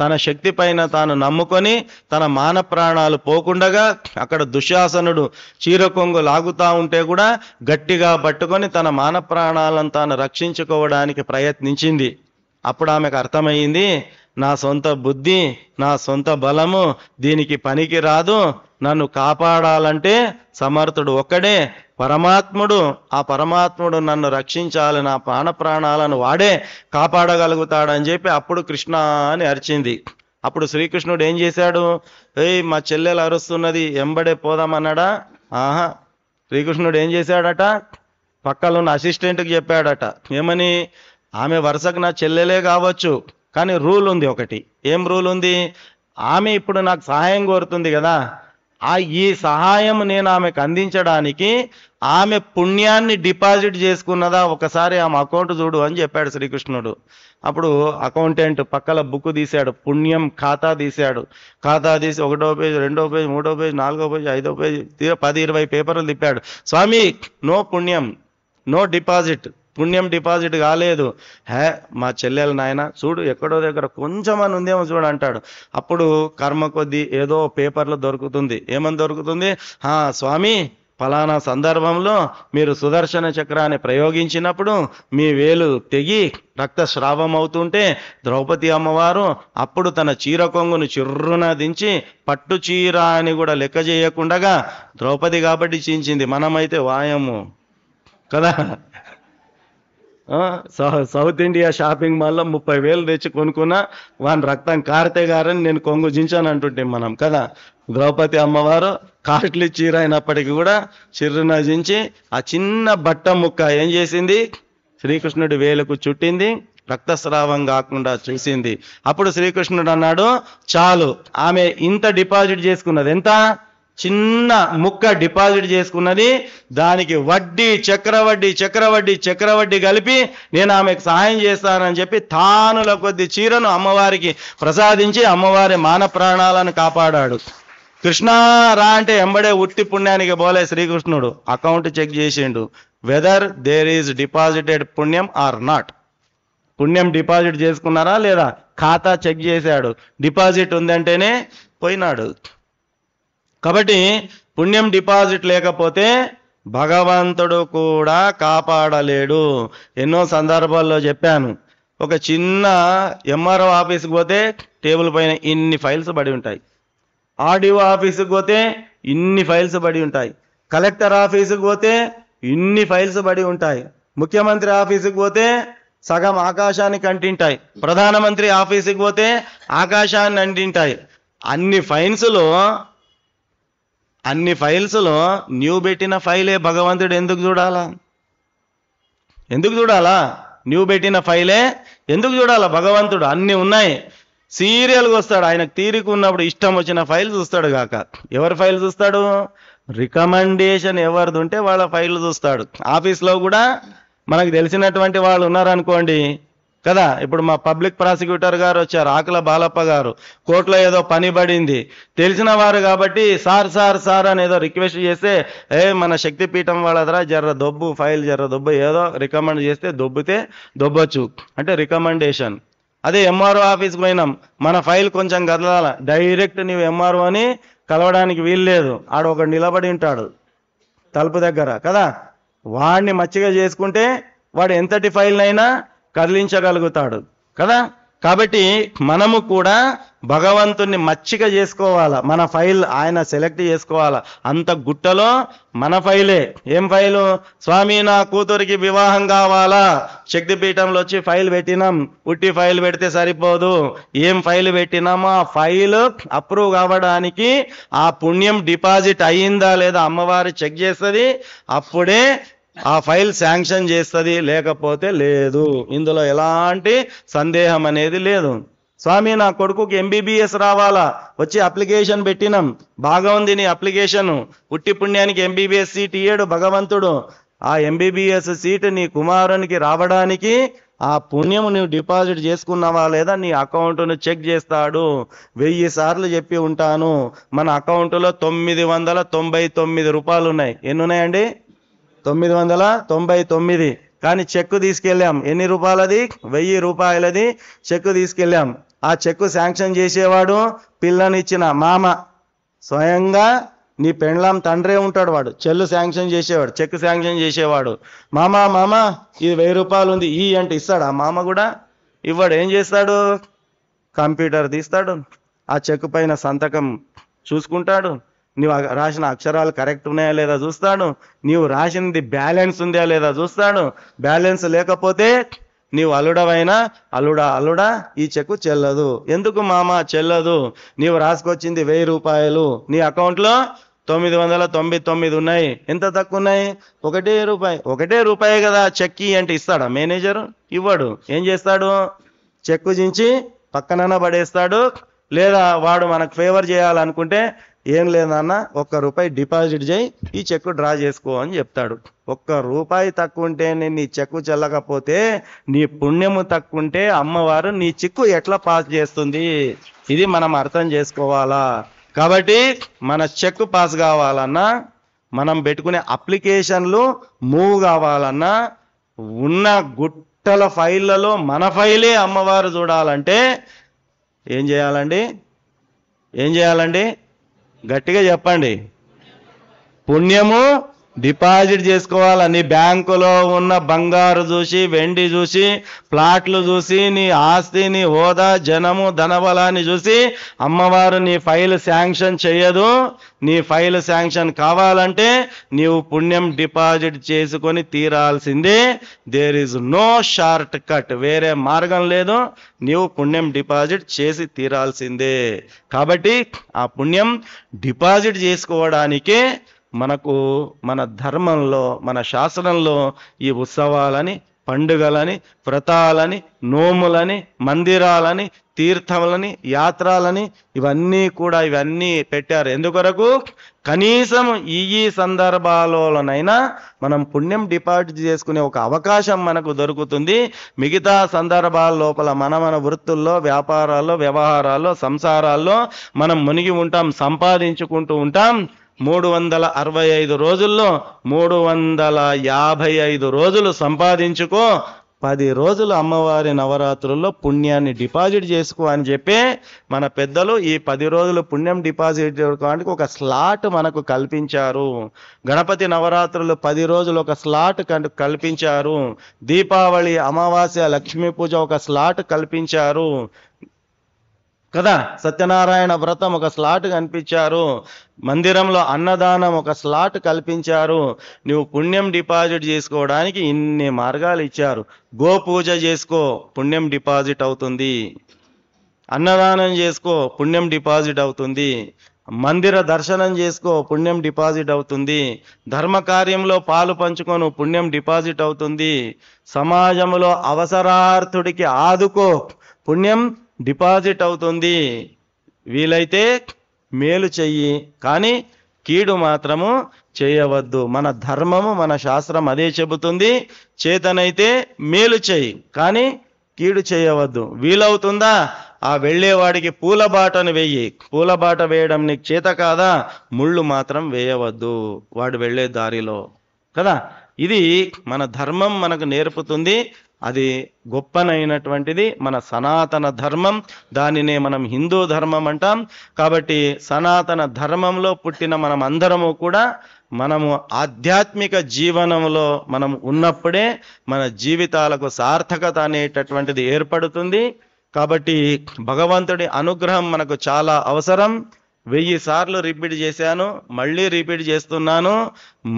తన శక్తి పైన తాను నమ్ముకొని తన మాన ప్రాణాలు పోకుండగా అక్కడ దుశ్శాసనుడు చీరకొంగు లాగుతా ఉంటే కూడా గట్టిగా పట్టుకొని తన మాన ప్రాణాలను తాను రక్షించుకోవడానికి ప్రయత్నించింది. అప్పుడు ఆమెకు అర్థమయ్యింది, నా సొంత బుద్ధి, నా సొంత బలము దీనికి పనికి రాదు. నన్ను కాపాడాలంటే సమర్థుడు ఒక్కడే, పరమాత్ముడు. ఆ పరమాత్ముడు నన్ను రక్షించాలి, నా ప్రాణాలను వాడే కాపాడగలుగుతాడని చెప్పి అప్పుడు కృష్ణ అని అరిచింది. అప్పుడు శ్రీకృష్ణుడు ఏం చేశాడు? మా చెల్లెలు అరుస్తున్నది, ఎంబడే పోదామన్నాడా? ఆహా. శ్రీకృష్ణుడు ఏం చేశాడట? పక్కలో ఉన్న అసిస్టెంట్కి చెప్పాడట. ఏమని? ఆమె వరుసకు నా చెల్లెలే కావచ్చు, కానీ రూల్ ఉంది ఒకటి. ఏం రూల్ ఉంది? ఆమె ఇప్పుడు నాకు సహాయం కోరుతుంది కదా, ఈ సహాయం నేను ఆమెకు అందించడానికి ఆమె పుణ్యాన్ని డిపాజిట్ చేసుకున్నదా ఒకసారి ఆమె అకౌంట్ చూడు అని చెప్పాడు శ్రీకృష్ణుడు. అప్పుడు అకౌంటెంట్ పక్కల బుక్ తీశాడు, పుణ్యం ఖాతా తీశాడు. ఖాతా తీసి 1వ పేజ్, 2వ పేజ్, 3వ పేజ్, 4వ పేజ్, 5వ పేజ్ 10-20 పేపర్లు తిప్పాడు. స్వామి, నో పుణ్యం, నో డిపాజిట్, పుణ్యం డిపాజిట్ కాలేదు. మా చెల్లెలు నాయన చూడు, ఎక్కడో దగ్గర కొంచెం అని ఉందేమో చూడు అంటాడు. అప్పుడు కర్మ కొద్దీ ఏదో పేపర్లో దొరుకుతుంది. ఏమని దొరుకుతుంది? స్వామి, ఫలానా సందర్భంలో మీరు సుదర్శన చక్రాన్ని ప్రయోగించినప్పుడు మీ వేలు తెగి రక్తస్రావం అవుతుంటే ద్రౌపది అమ్మవారు అప్పుడు తన చీర కొంగును చిర్రున దించి పట్టు చీర అని కూడా లెక్క చేయకుండా ద్రౌపది కాబట్టి చించింది. మనమైతే వాయము కదా. సౌత్ ఇండియా షాపింగ్ మాల్లో 30,000 తెచ్చి కొనుక్కున్నా వాని రక్తం కారితే గారని నేను కొంగు జించాను అంటుంటే మనం కదా. ద్రౌపది అమ్మవారు కాస్ట్లీ చీర అయినప్పటికీ కూడా చిర్రున జించి ఆ చిన్న బట్ట ముక్క ఏం చేసింది, శ్రీకృష్ణుడి వేలుకు చుట్టింది, రక్తస్రావం కాకుండా చూసింది. అప్పుడు శ్రీకృష్ణుడు అన్నాడు, చాలు. ఆమె ఇంత డిపాజిట్ చేసుకున్నది, ఎంత చిన్న ముక్క డిపాజిట్ చేసుకున్నది, దానికి వడ్డీ చక్రవడ్డీ కలిపి నేను ఆమెకు సహాయం చేస్తానని చెప్పి తానుల కొద్ది చీరను అమ్మవారికి ప్రసాదించి అమ్మవారి మాన ప్రాణాలను కాపాడాడు. కృష్ణ రా అంటే ఎంబడే ఉట్టి పుణ్యానికి పోలే శ్రీకృష్ణుడు, అకౌంట్ చెక్ చేసిండు, వెదర్ దేర్ ఈజ్ డిపాజిటెడ్ పుణ్యం ఆర్ నాట్. పుణ్యం డిపాజిట్ చేసుకున్నారా లేదా ఖాతా చెక్ చేశాడు, డిపాజిట్ ఉందంటేనే పోయినాడు. కాబట్టి పుణ్యం డిపాజిట్ లేకపోతే భగవంతుడు కూడా కాపాడలేడు. ఎన్నో సందర్భాల్లో చెప్పాను. ఒక చిన్న ఎంఆర్ఓ ఆఫీస్కి పోతే టేబుల్ పైన ఇన్ని ఫైల్స్ పడి ఉంటాయి, ఆర్డీఓ ఆఫీసుకి పోతే ఇన్ని ఫైల్స్ పడి ఉంటాయి, కలెక్టర్ ఆఫీసుకి పోతే ఇన్ని ఫైల్స్ పడి ఉంటాయి, ముఖ్యమంత్రి ఆఫీసుకి పోతే సగం ఆకాశానికి అంటింటాయి, ప్రధానమంత్రి ఆఫీసుకి పోతే ఆకాశాన్ని అంటింటాయి. అన్ని ఫైల్స్లో న్యూ పెట్టిన ఫైలే భగవంతుడు ఎందుకు చూడాలా? న్యూ పెట్టిన ఫైలే ఎందుకు చూడాలా భగవంతుడు? అన్నీ ఉన్నాయి, సీరియల్గా వస్తాడు. ఆయనకు తీరిక ఉన్నప్పుడు ఇష్టం వచ్చిన ఫైల్ చూస్తాడు గాక. ఎవరి ఫైల్ చూస్తాడు? రికమెండేషన్ ఎవరిది ఉంటే వాళ్ళ ఫైల్ చూస్తాడు. ఆఫీస్లో కూడా మనకు తెలిసినటువంటి వాళ్ళు ఉన్నారనుకోండి కదా. ఇప్పుడు మా పబ్లిక్ ప్రాసిక్యూటర్ గారు వచ్చారు, ఆకుల బాలప్ప గారు. కోర్టులో ఏదో పని పడింది, తెలిసిన వారు కాబట్టి సార్ అని ఏదో రిక్వెస్ట్ చేస్తే, మన శక్తిపీఠం వాళ్ళదరా ఫైల్ జర్ర దొబ్బు ఏదో రికమెండ్ చేస్తే దొబ్బొచ్చు అంటే రికమెండేషన్. అదే ఎంఆర్ఓ ఆఫీస్కి పోయినాం, మన ఫైల్ కొంచెం కదలాల, డైరెక్ట్ నీవు ఎంఆర్ఓని కలవడానికి వీల్లేదు, ఆడ ఒకడు నిలబడి ఉంటాడు తలుపు దగ్గర కదా. వాడిని మచ్చిగా చేసుకుంటే వాడు ఎంతటి ఫైల్నైనా కదిలించగలుగుతాడు కదా. కాబట్టి మనము కూడా భగవంతుణ్ణి మచ్చిక చేసుకోవాలా, మన ఫైల్ ఆయన సెలెక్ట్ చేసుకోవాలా. అంత గుట్టలో మన ఫైలే. ఏం ఫైలు? స్వామి నా కూతురికి వివాహం కావాలా, శక్తిపీఠంలో వచ్చి ఫైల్ పెట్టినాం. ఉట్టి ఫైల్ పెడితే సరిపోదు, ఏం ఫైల్ పెట్టినామో ఆ ఫైల్ అప్రూవ్ కావడానికి ఆ పుణ్యం డిపాజిట్ అయ్యిందా లేదా అమ్మవారు చెక్ చేస్తుంది, అప్పుడే ఆ ఫైల్ శాంక్షన్ చేస్తుంది, లేకపోతే లేదు. ఇందులో ఎలాంటి సందేహం అనేది లేదు. స్వామి నా కొడుకుకి ఎంబీబీఎస్ రావాలా, వచ్చి అప్లికేషన్ పెట్టినాం, బాగా ఉంది నీ అప్లికేషన్, ఉట్టి పుణ్యానికి ఎంబీబీఎస్ సీట్ ఇయ్యాడు భగవంతుడు. ఆ ఎంబీబీఎస్ సీట్ నీ కుమారునికి రావడానికి ఆ పుణ్యము నువ్వు డిపాజిట్ చేసుకున్నావా లేదా నీ అకౌంట్ను చెక్ చేస్తాడు. 1000 సార్లు చెప్పి ఉంటాను, మన అకౌంట్లో 999 రూపాయలు ఉన్నాయి. ఎన్ని ఉన్నాయండి? 999. కానీ చెక్కు తీసుకెళ్ళాం, ఎన్ని రూపాయలది? 1000 రూపాయలది చెక్కు తీసుకెళ్ళాం. ఆ చెక్కు శాంక్షన్ చేసేవాడు పిల్లనిచ్చిన మామ, స్వయంగా నీ పెండ్లాం తండ్రే ఉంటాడు, వాడు చెల్లు శాంక్షన్ చేసేవాడు, చెక్కు శాంక్షన్ చేసేవాడు. మామ ఇది 1000 రూపాయలు ఉంది ఈ అంటే ఇస్తాడు. ఆ మామ కూడా ఇవ్వడు. ఏం చేస్తాడు? కంప్యూటర్ తీస్తాడు, ఆ చెక్కు పైన సంతకం చూసుకుంటాడు, నీవు రాసిన అక్షరాలు కరెక్ట్ ఉన్నాయా లేదా చూస్తాడు, నీవు రాసినది బ్యాలెన్స్ ఉందా లేదా చూస్తాడు. బ్యాలెన్స్ లేకపోతే నీవు అల్లుడవైనా అల్లుడా ఈ చెక్కు చెల్లదు. ఎందుకు మామ చెల్లదు? నీవు రాసుకొచ్చింది 1000 రూపాయలు, నీ అకౌంట్లో 999 ఉన్నాయి. ఎంత తక్కువ ఉన్నాయి? 1 రూపాయి. 1 రూపాయి కదా చెక్కి అంటే ఇస్తాడా మేనేజరు? ఇవ్వడు. ఏం చేస్తాడు? చెక్కు జించి పక్కనన్నా పడేస్తాడు. లేదా వాడు మనకు ఫేవర్ చేయాలనుకుంటే, ఏం లేదన్న 1 రూపాయి డిపాజిట్ చేయి, ఈ చెక్కు డ్రా చేసుకో అని చెప్తాడు. 1 రూపాయి తక్కువ ఉంటే నేను నీ చెక్కు చెల్లకపోతే, నీ పుణ్యము తక్కువ ఉంటే అమ్మవారు నీ చెక్కు ఎట్లా పాస్ చేస్తుంది? ఇది మనం అర్థం చేసుకోవాలా. కాబట్టి మన చెక్కు పాస్ కావాలన్నా, మనం పెట్టుకునే అప్లికేషన్లు మూవ్ కావాలన్నా, ఉన్న గుట్టల ఫైళ్ళలో మన ఫైలే అమ్మవారు చూడాలంటే ఏం చేయాలండి? గట్టిగా చెప్పండి. పుణ్యము డిపాజిట్ చేసుకోవాలా. నీ బ్యాంకులో ఉన్న బంగారు చూసి, వెండి చూసి, ప్లాట్లు చూసి, నీ ఆస్తి, నీ హోదా, జనము, ధనబలాన్ని చూసి అమ్మవారు నీ ఫైల్ శాంక్షన్ చేయదు. నీ ఫైల్ శాంక్షన్ కావాలంటే నీవు పుణ్యం డిపాజిట్ చేసుకొని తీరాల్సిందే. There is no shortcut, వేరే మార్గం లేదు. నీవు పుణ్యం డిపాజిట్ చేసి తీరాల్సిందే. కాబట్టి ఆ పుణ్యం డిపాజిట్ చేసుకోవడానికే మనకు మన ధర్మంలో, మన శాస్త్రంలో ఈ ఉత్సవాలని, పండుగలని, వ్రతాలని, నోములని, మందిరాలని, తీర్థములని, యాత్రలని ఇవన్నీ పెట్టారు. ఎందుకొరకు? కనీసం ఈ సందర్భాలలోనైనా మనం పుణ్యం డిపాజిట్ చేసుకునే ఒక అవకాశం మనకు దొరుకుతుంది. మిగతా సందర్భాల లోపల మన వృత్తుల్లో, వ్యాపారాల్లో, వ్యవహారాల్లో, సంసారాల్లో మనం మునిగి ఉంటాం, సంపాదించుకుంటూ ఉంటాం. 365 రోజుల్లో 355 రోజులు సంపాదించుకో, 10 రోజులు అమ్మవారి నవరాత్రుల్లో పుణ్యాన్ని డిపాజిట్ చేసుకో అని చెప్పి మన పెద్దలు ఈ 10 రోజులు పుణ్యం డిపాజిట్ చేసుకోవడానికి ఒక స్లాట్ మనకు కల్పించారు. గణపతి నవరాత్రులు 10 రోజులు ఒక స్లాట్ కల్పించారు. దీపావళి, అమావాస్య, లక్ష్మీ పూజ ఒక స్లాట్ కల్పించారు కదా. సత్యనారాయణ వ్రతం ఒక స్లాట్ కల్పించారు. మందిరంలో అన్నదానం ఒక స్లాట్ కల్పించారు. నువ్వు పుణ్యం డిపాజిట్ చేసుకోవడానికి ఇన్ని మార్గాలు ఇచ్చారు. గోపూజ చేసుకో, పుణ్యం డిపాజిట్ అవుతుంది. అన్నదానం చేసుకో, పుణ్యం డిపాజిట్ అవుతుంది. మందిర దర్శనం చేసుకో, పుణ్యం డిపాజిట్ అవుతుంది. ధర్మ కార్యంలో పాలు పంచుకోను, పుణ్యం డిపాజిట్ అవుతుంది. సమాజంలో అవసరార్థుడికి ఆదుకో, పుణ్యం డిపాజిట్ అవుతుంది. వీలైతే మేలు చెయ్యి, కానీ కీడు మాత్రము చేయవద్దు. మన ధర్మము, మన శాస్త్రం అదే చెబుతుంది. చేతనైతే మేలు చెయ్యి, కానీ కీడు చేయవద్దు. వీలవుతుందా? ఆ వెళ్ళేవాడికి పూలబాటను వెయ్యి. పూలబాట వేయడం నీకు చేత కాదా? ముళ్ళు మాత్రం వేయవద్దు వాడు వెళ్ళే దారిలో కదా. ఇది మన ధర్మం మనకు నేర్పుతుంది. అది గొప్పనైనటువంటిది మన సనాతన ధర్మం. దానినే మనం హిందూ ధర్మం అంటాం. కాబట్టి సనాతన ధర్మంలో పుట్టిన మనం అందరము కూడా మనము ఆధ్యాత్మిక జీవనంలో మనం ఉన్నప్పుడే మన జీవితాలకు సార్థకత అనేటటువంటిది ఏర్పడుతుంది. కాబట్టి భగవంతుడి అనుగ్రహం మనకు చాలా అవసరం. 1000 సార్లు రిపీట్ చేశాను, మళ్ళీ రిపీట్ చేస్తున్నాను.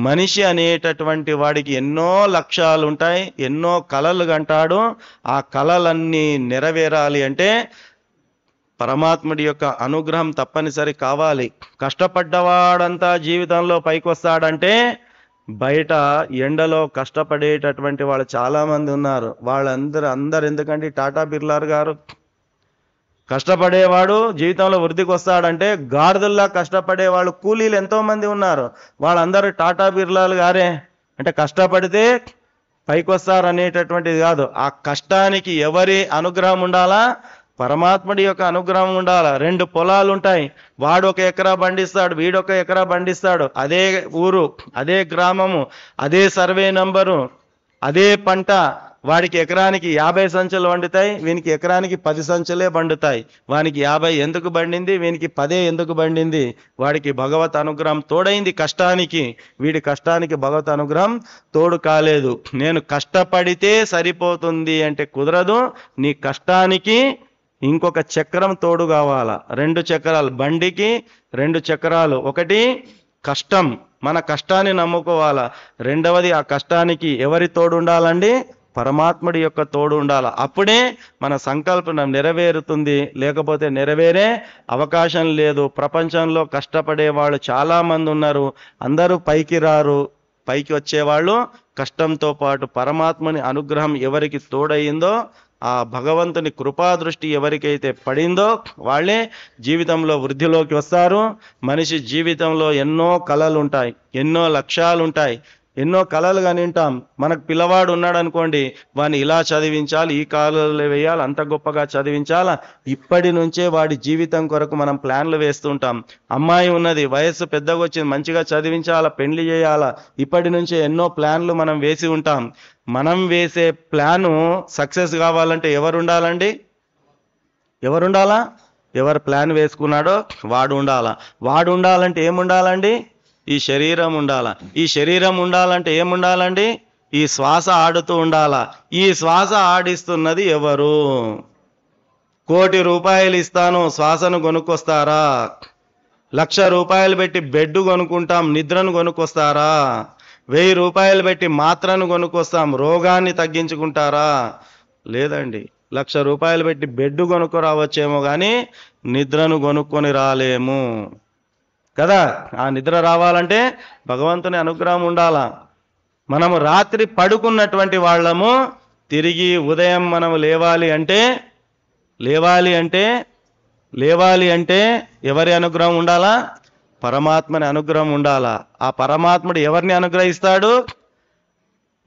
మనిషి అనేటటువంటి వాడికి ఎన్నో లక్ష్యాలు ఉంటాయి, ఎన్నో కలలు కంటాడు. ఆ కలలన్నీ నెరవేరాలి అంటే పరమాత్ముడి యొక్క అనుగ్రహం తప్పనిసరి కావాలి. కష్టపడ్డవాడంతా జీవితంలో పైకి వస్తాడంటే బయట ఎండలో కష్టపడేటటువంటి వాళ్ళు చాలామంది ఉన్నారు. వాళ్ళందరూ ఎందుకంటే టాటా బిర్లా గారు కష్టపడేవాడు జీవితంలో వృద్ధికి వస్తాడంటే గాడిదల్లా కష్టపడేవాళ్ళు కూలీలు ఎంతోమంది ఉన్నారు. వాళ్ళందరూ టాటా బిర్లాలు గారే. అంటే కష్టపడితే పైకి వస్తారు అనేటటువంటిది కాదు. ఆ కష్టానికి ఎవరి అనుగ్రహం ఉండాలా? పరమాత్ముడి యొక్క అనుగ్రహం ఉండాలా. 2 పొలాలు ఉంటాయి, వాడు 1 ఎకరా పండిస్తాడు, వీడు 1 ఎకరా పండిస్తాడు. అదే ఊరు, అదే గ్రామము, అదే సర్వే నంబరు, అదే పంట. వాడికి ఎకరానికి 50 సంచులు పండుతాయి, వీనికి ఎకరానికి 10 సంచులే పండుతాయి. వానికి 50 ఎందుకు పండింది, వీనికి 10 ఎందుకు పండింది? వాడికి భగవత్ అనుగ్రహం తోడైంది కష్టానికి, వీడి కష్టానికి భగవత్ అనుగ్రహం తోడు కాలేదు. నేను కష్టపడితే సరిపోతుంది అంటే కుదరదు. నీ కష్టానికి ఇంకొక చక్రం తోడు కావాలా. 2 చక్రాలు, బండికి 2 చక్రాలు. ఒకటి కష్టం, మన కష్టాన్ని నమ్ముకోవాలా. రెండవది ఆ కష్టానికి ఎవరి తోడు ఉండాలండి? పరమాత్ముడి యొక్క తోడు ఉండాలి. అప్పుడే మన సంకల్పం నెరవేరుతుంది, లేకపోతే నెరవేరే అవకాశం లేదు. ప్రపంచంలో కష్టపడే వాళ్ళు చాలామంది ఉన్నారు, అందరూ పైకి రారు. పైకి వచ్చేవాళ్ళు కష్టంతో పాటు పరమాత్ముని అనుగ్రహం ఎవరికి తోడయిందో, ఆ భగవంతుని కృపాదృష్టి ఎవరికైతే పడిందో వాళ్ళే జీవితంలో వృద్ధిలోకి వస్తారు. మనిషి జీవితంలో ఎన్నో కలలు ఉంటాయి, ఎన్నో లక్ష్యాలు ఉంటాయి, ఎన్నో కలలు కనింటాం. మనకు పిల్లవాడు ఉన్నాడు అనుకోండి, వాడిని ఇలా చదివించాలి, ఈ కాలంలో వేయాలి, అంత గొప్పగా చదివించాలా. ఇప్పటి నుంచే వాడి జీవితం కొరకు మనం ప్లాన్లు వేస్తుంటాం. అమ్మాయి ఉన్నది, వయస్సు పెద్దగా వచ్చింది, మంచిగా చదివించాలా, పెళ్లి చేయాలా, ఇప్పటి నుంచే ఎన్నో ప్లాన్లు మనం వేసి ఉంటాం. మనం వేసే ప్లాను సక్సెస్ కావాలంటే ఎవరు ఉండాలండి? ఎవరుండాలా? ఎవరు ప్లాన్ వేసుకున్నాడో వాడు ఉండాలా. వాడు ఉండాలంటే ఏముండాలండి? ఈ శరీరం ఉండాలా. ఈ శరీరం ఉండాలంటే ఏముండాలండి? ఈ శ్వాస ఆడుతూ ఉండాలా. ఈ శ్వాస ఆడిస్తున్నది ఎవరు? 1,00,00,000 రూపాయలు ఇస్తాను, శ్వాసను కొనుక్కొస్తారా? 1,00,000 రూపాయలు పెట్టి బెడ్ కొనుక్కుంటాం, నిద్రను కొనుక్కొస్తారా? 1,000 రూపాయలు పెట్టి మాత్రను కొనుక్కొస్తాం, రోగాన్ని తగ్గించుకుంటారా? లేదండి. 1,00,000 రూపాయలు పెట్టి బెడ్ కొనుక్కు రావచ్చేమో కానీ నిద్రను కొనుక్కొని రాలేము కదా. ఆ నిద్ర రావాలంటే భగవంతుని అనుగ్రహం ఉండాలా. మనము రాత్రి పడుకున్నటువంటి వాళ్ళము తిరిగి ఉదయం మనం లేవాలి అంటే ఎవరి అనుగ్రహం ఉండాలా? పరమాత్మని అనుగ్రహం ఉండాలా. ఆ పరమాత్ముడు ఎవరిని అనుగ్రహిస్తాడు?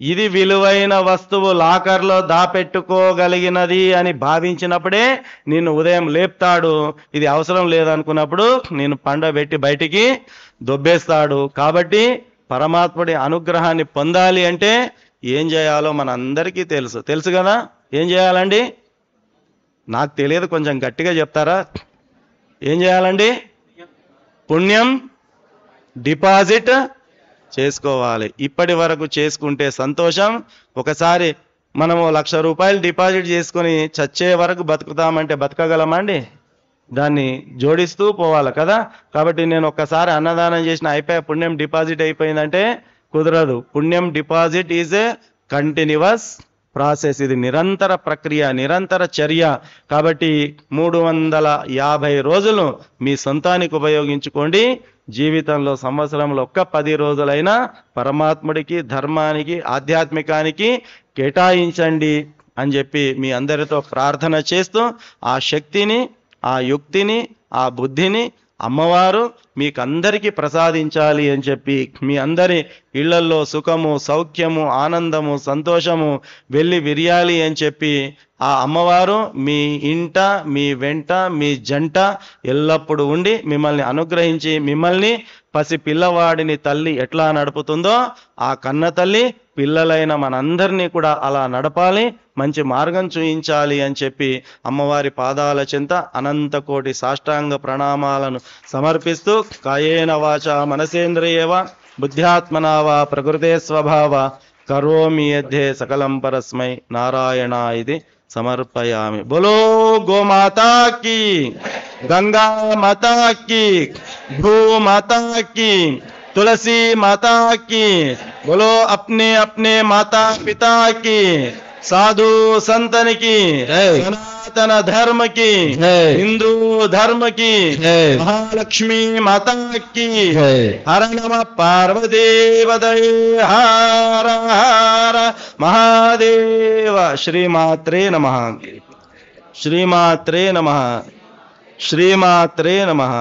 ఇది విలువైన వస్తువు లాకర్లో దాపెట్టుకోగలిగినది అని భావించినప్పుడే నిన్ను ఉదయం లేపుతాడు. ఇది అవసరం లేదనుకున్నప్పుడు నేను పండబెట్టి బయటికి దొబ్బేస్తాడు. కాబట్టి పరమాత్ముడి అనుగ్రహాన్ని పొందాలి అంటే ఏం చేయాలో మనందరికీ తెలుసు కదా. ఏం చేయాలండి? నాకు తెలియదు, కొంచెం గట్టిగా చెప్తారా? ఏం చేయాలండి? పుణ్యం డిపాజిట్ చేసుకోవాలి. ఇప్పటి వరకు చేసుకుంటే సంతోషం. ఒకసారి మనము 1,00,000 రూపాయలు డిపాజిట్ చేసుకొని చచ్చే వరకు బతుకుతామంటే బతకగలమండి? దాన్ని జోడిస్తూ పోవాలి కదా. కాబట్టి నేను ఒక్కసారి అన్నదానం చేసిన అయిపోయా, పుణ్యం డిపాజిట్ అయిపోయిందంటే కుదరదు. పుణ్యం deposit is a continuous process. ఇది నిరంతర ప్రక్రియ, నిరంతర చర్య. కాబట్టి 350 రోజులు మీ సొంతానికి ఉపయోగించుకోండి. జీవితంలో సంవత్సరంలో ఒక్క 10 రోజులైనా పరమాత్ముడికి, ధర్మానికి, ఆధ్యాత్మికానికి కేటాయించండి అని చెప్పి మీ అందరితో ప్రార్థన చేస్తూ ఆ శక్తిని, ఆ యుక్తిని, ఆ బుద్ధిని అమ్మవారు మీకందరికీ ప్రసాదించాలి అని చెప్పి మీ అందరి ఇళ్లల్లో సుఖము, సౌఖ్యము, ఆనందము, సంతోషము వెళ్ళి విరియాలి అని చెప్పి ఆ అమ్మవారు మీ ఇంట, మీ వెంట, మీ జంట ఎల్లప్పుడూ ఉండి మిమ్మల్ని అనుగ్రహించి, మిమ్మల్ని పసి పిల్లవాడిని తల్లి ఎట్లా నడుపుతుందో ఆ కన్న తల్లి పిల్లలైన మనందరినీ కూడా అలా నడపాలి, మంచి మార్గం చూయించాలి అని చెప్పి అమ్మవారి పాదాల చెంత అనంత కోటి సాష్టాంగ ప్రణామాలను సమర్పిస్తూ కాయేన వాచ మనసేంద్రియవ బుద్ధ్యాత్మనా వా ప్రకృతే స్వభావ కరోమి యద్ధే సకలం పరస్మై నారాయణ ఇది సమర్పయామి. బోలో గోమాతా की, गंगा माता की, भू माता की, तुलसी माता की, बोलो अपने अपने माता पिता की, साधु संतन की, सनातन धर्म की, हिंदू धर्म की, महालक्ष्मी माता की, हर नमः पार्वती पतये हर हर महादेव. श्रीमात्रे नमः, श्रीमात्रे नमः, श्रीमात्रे नमः.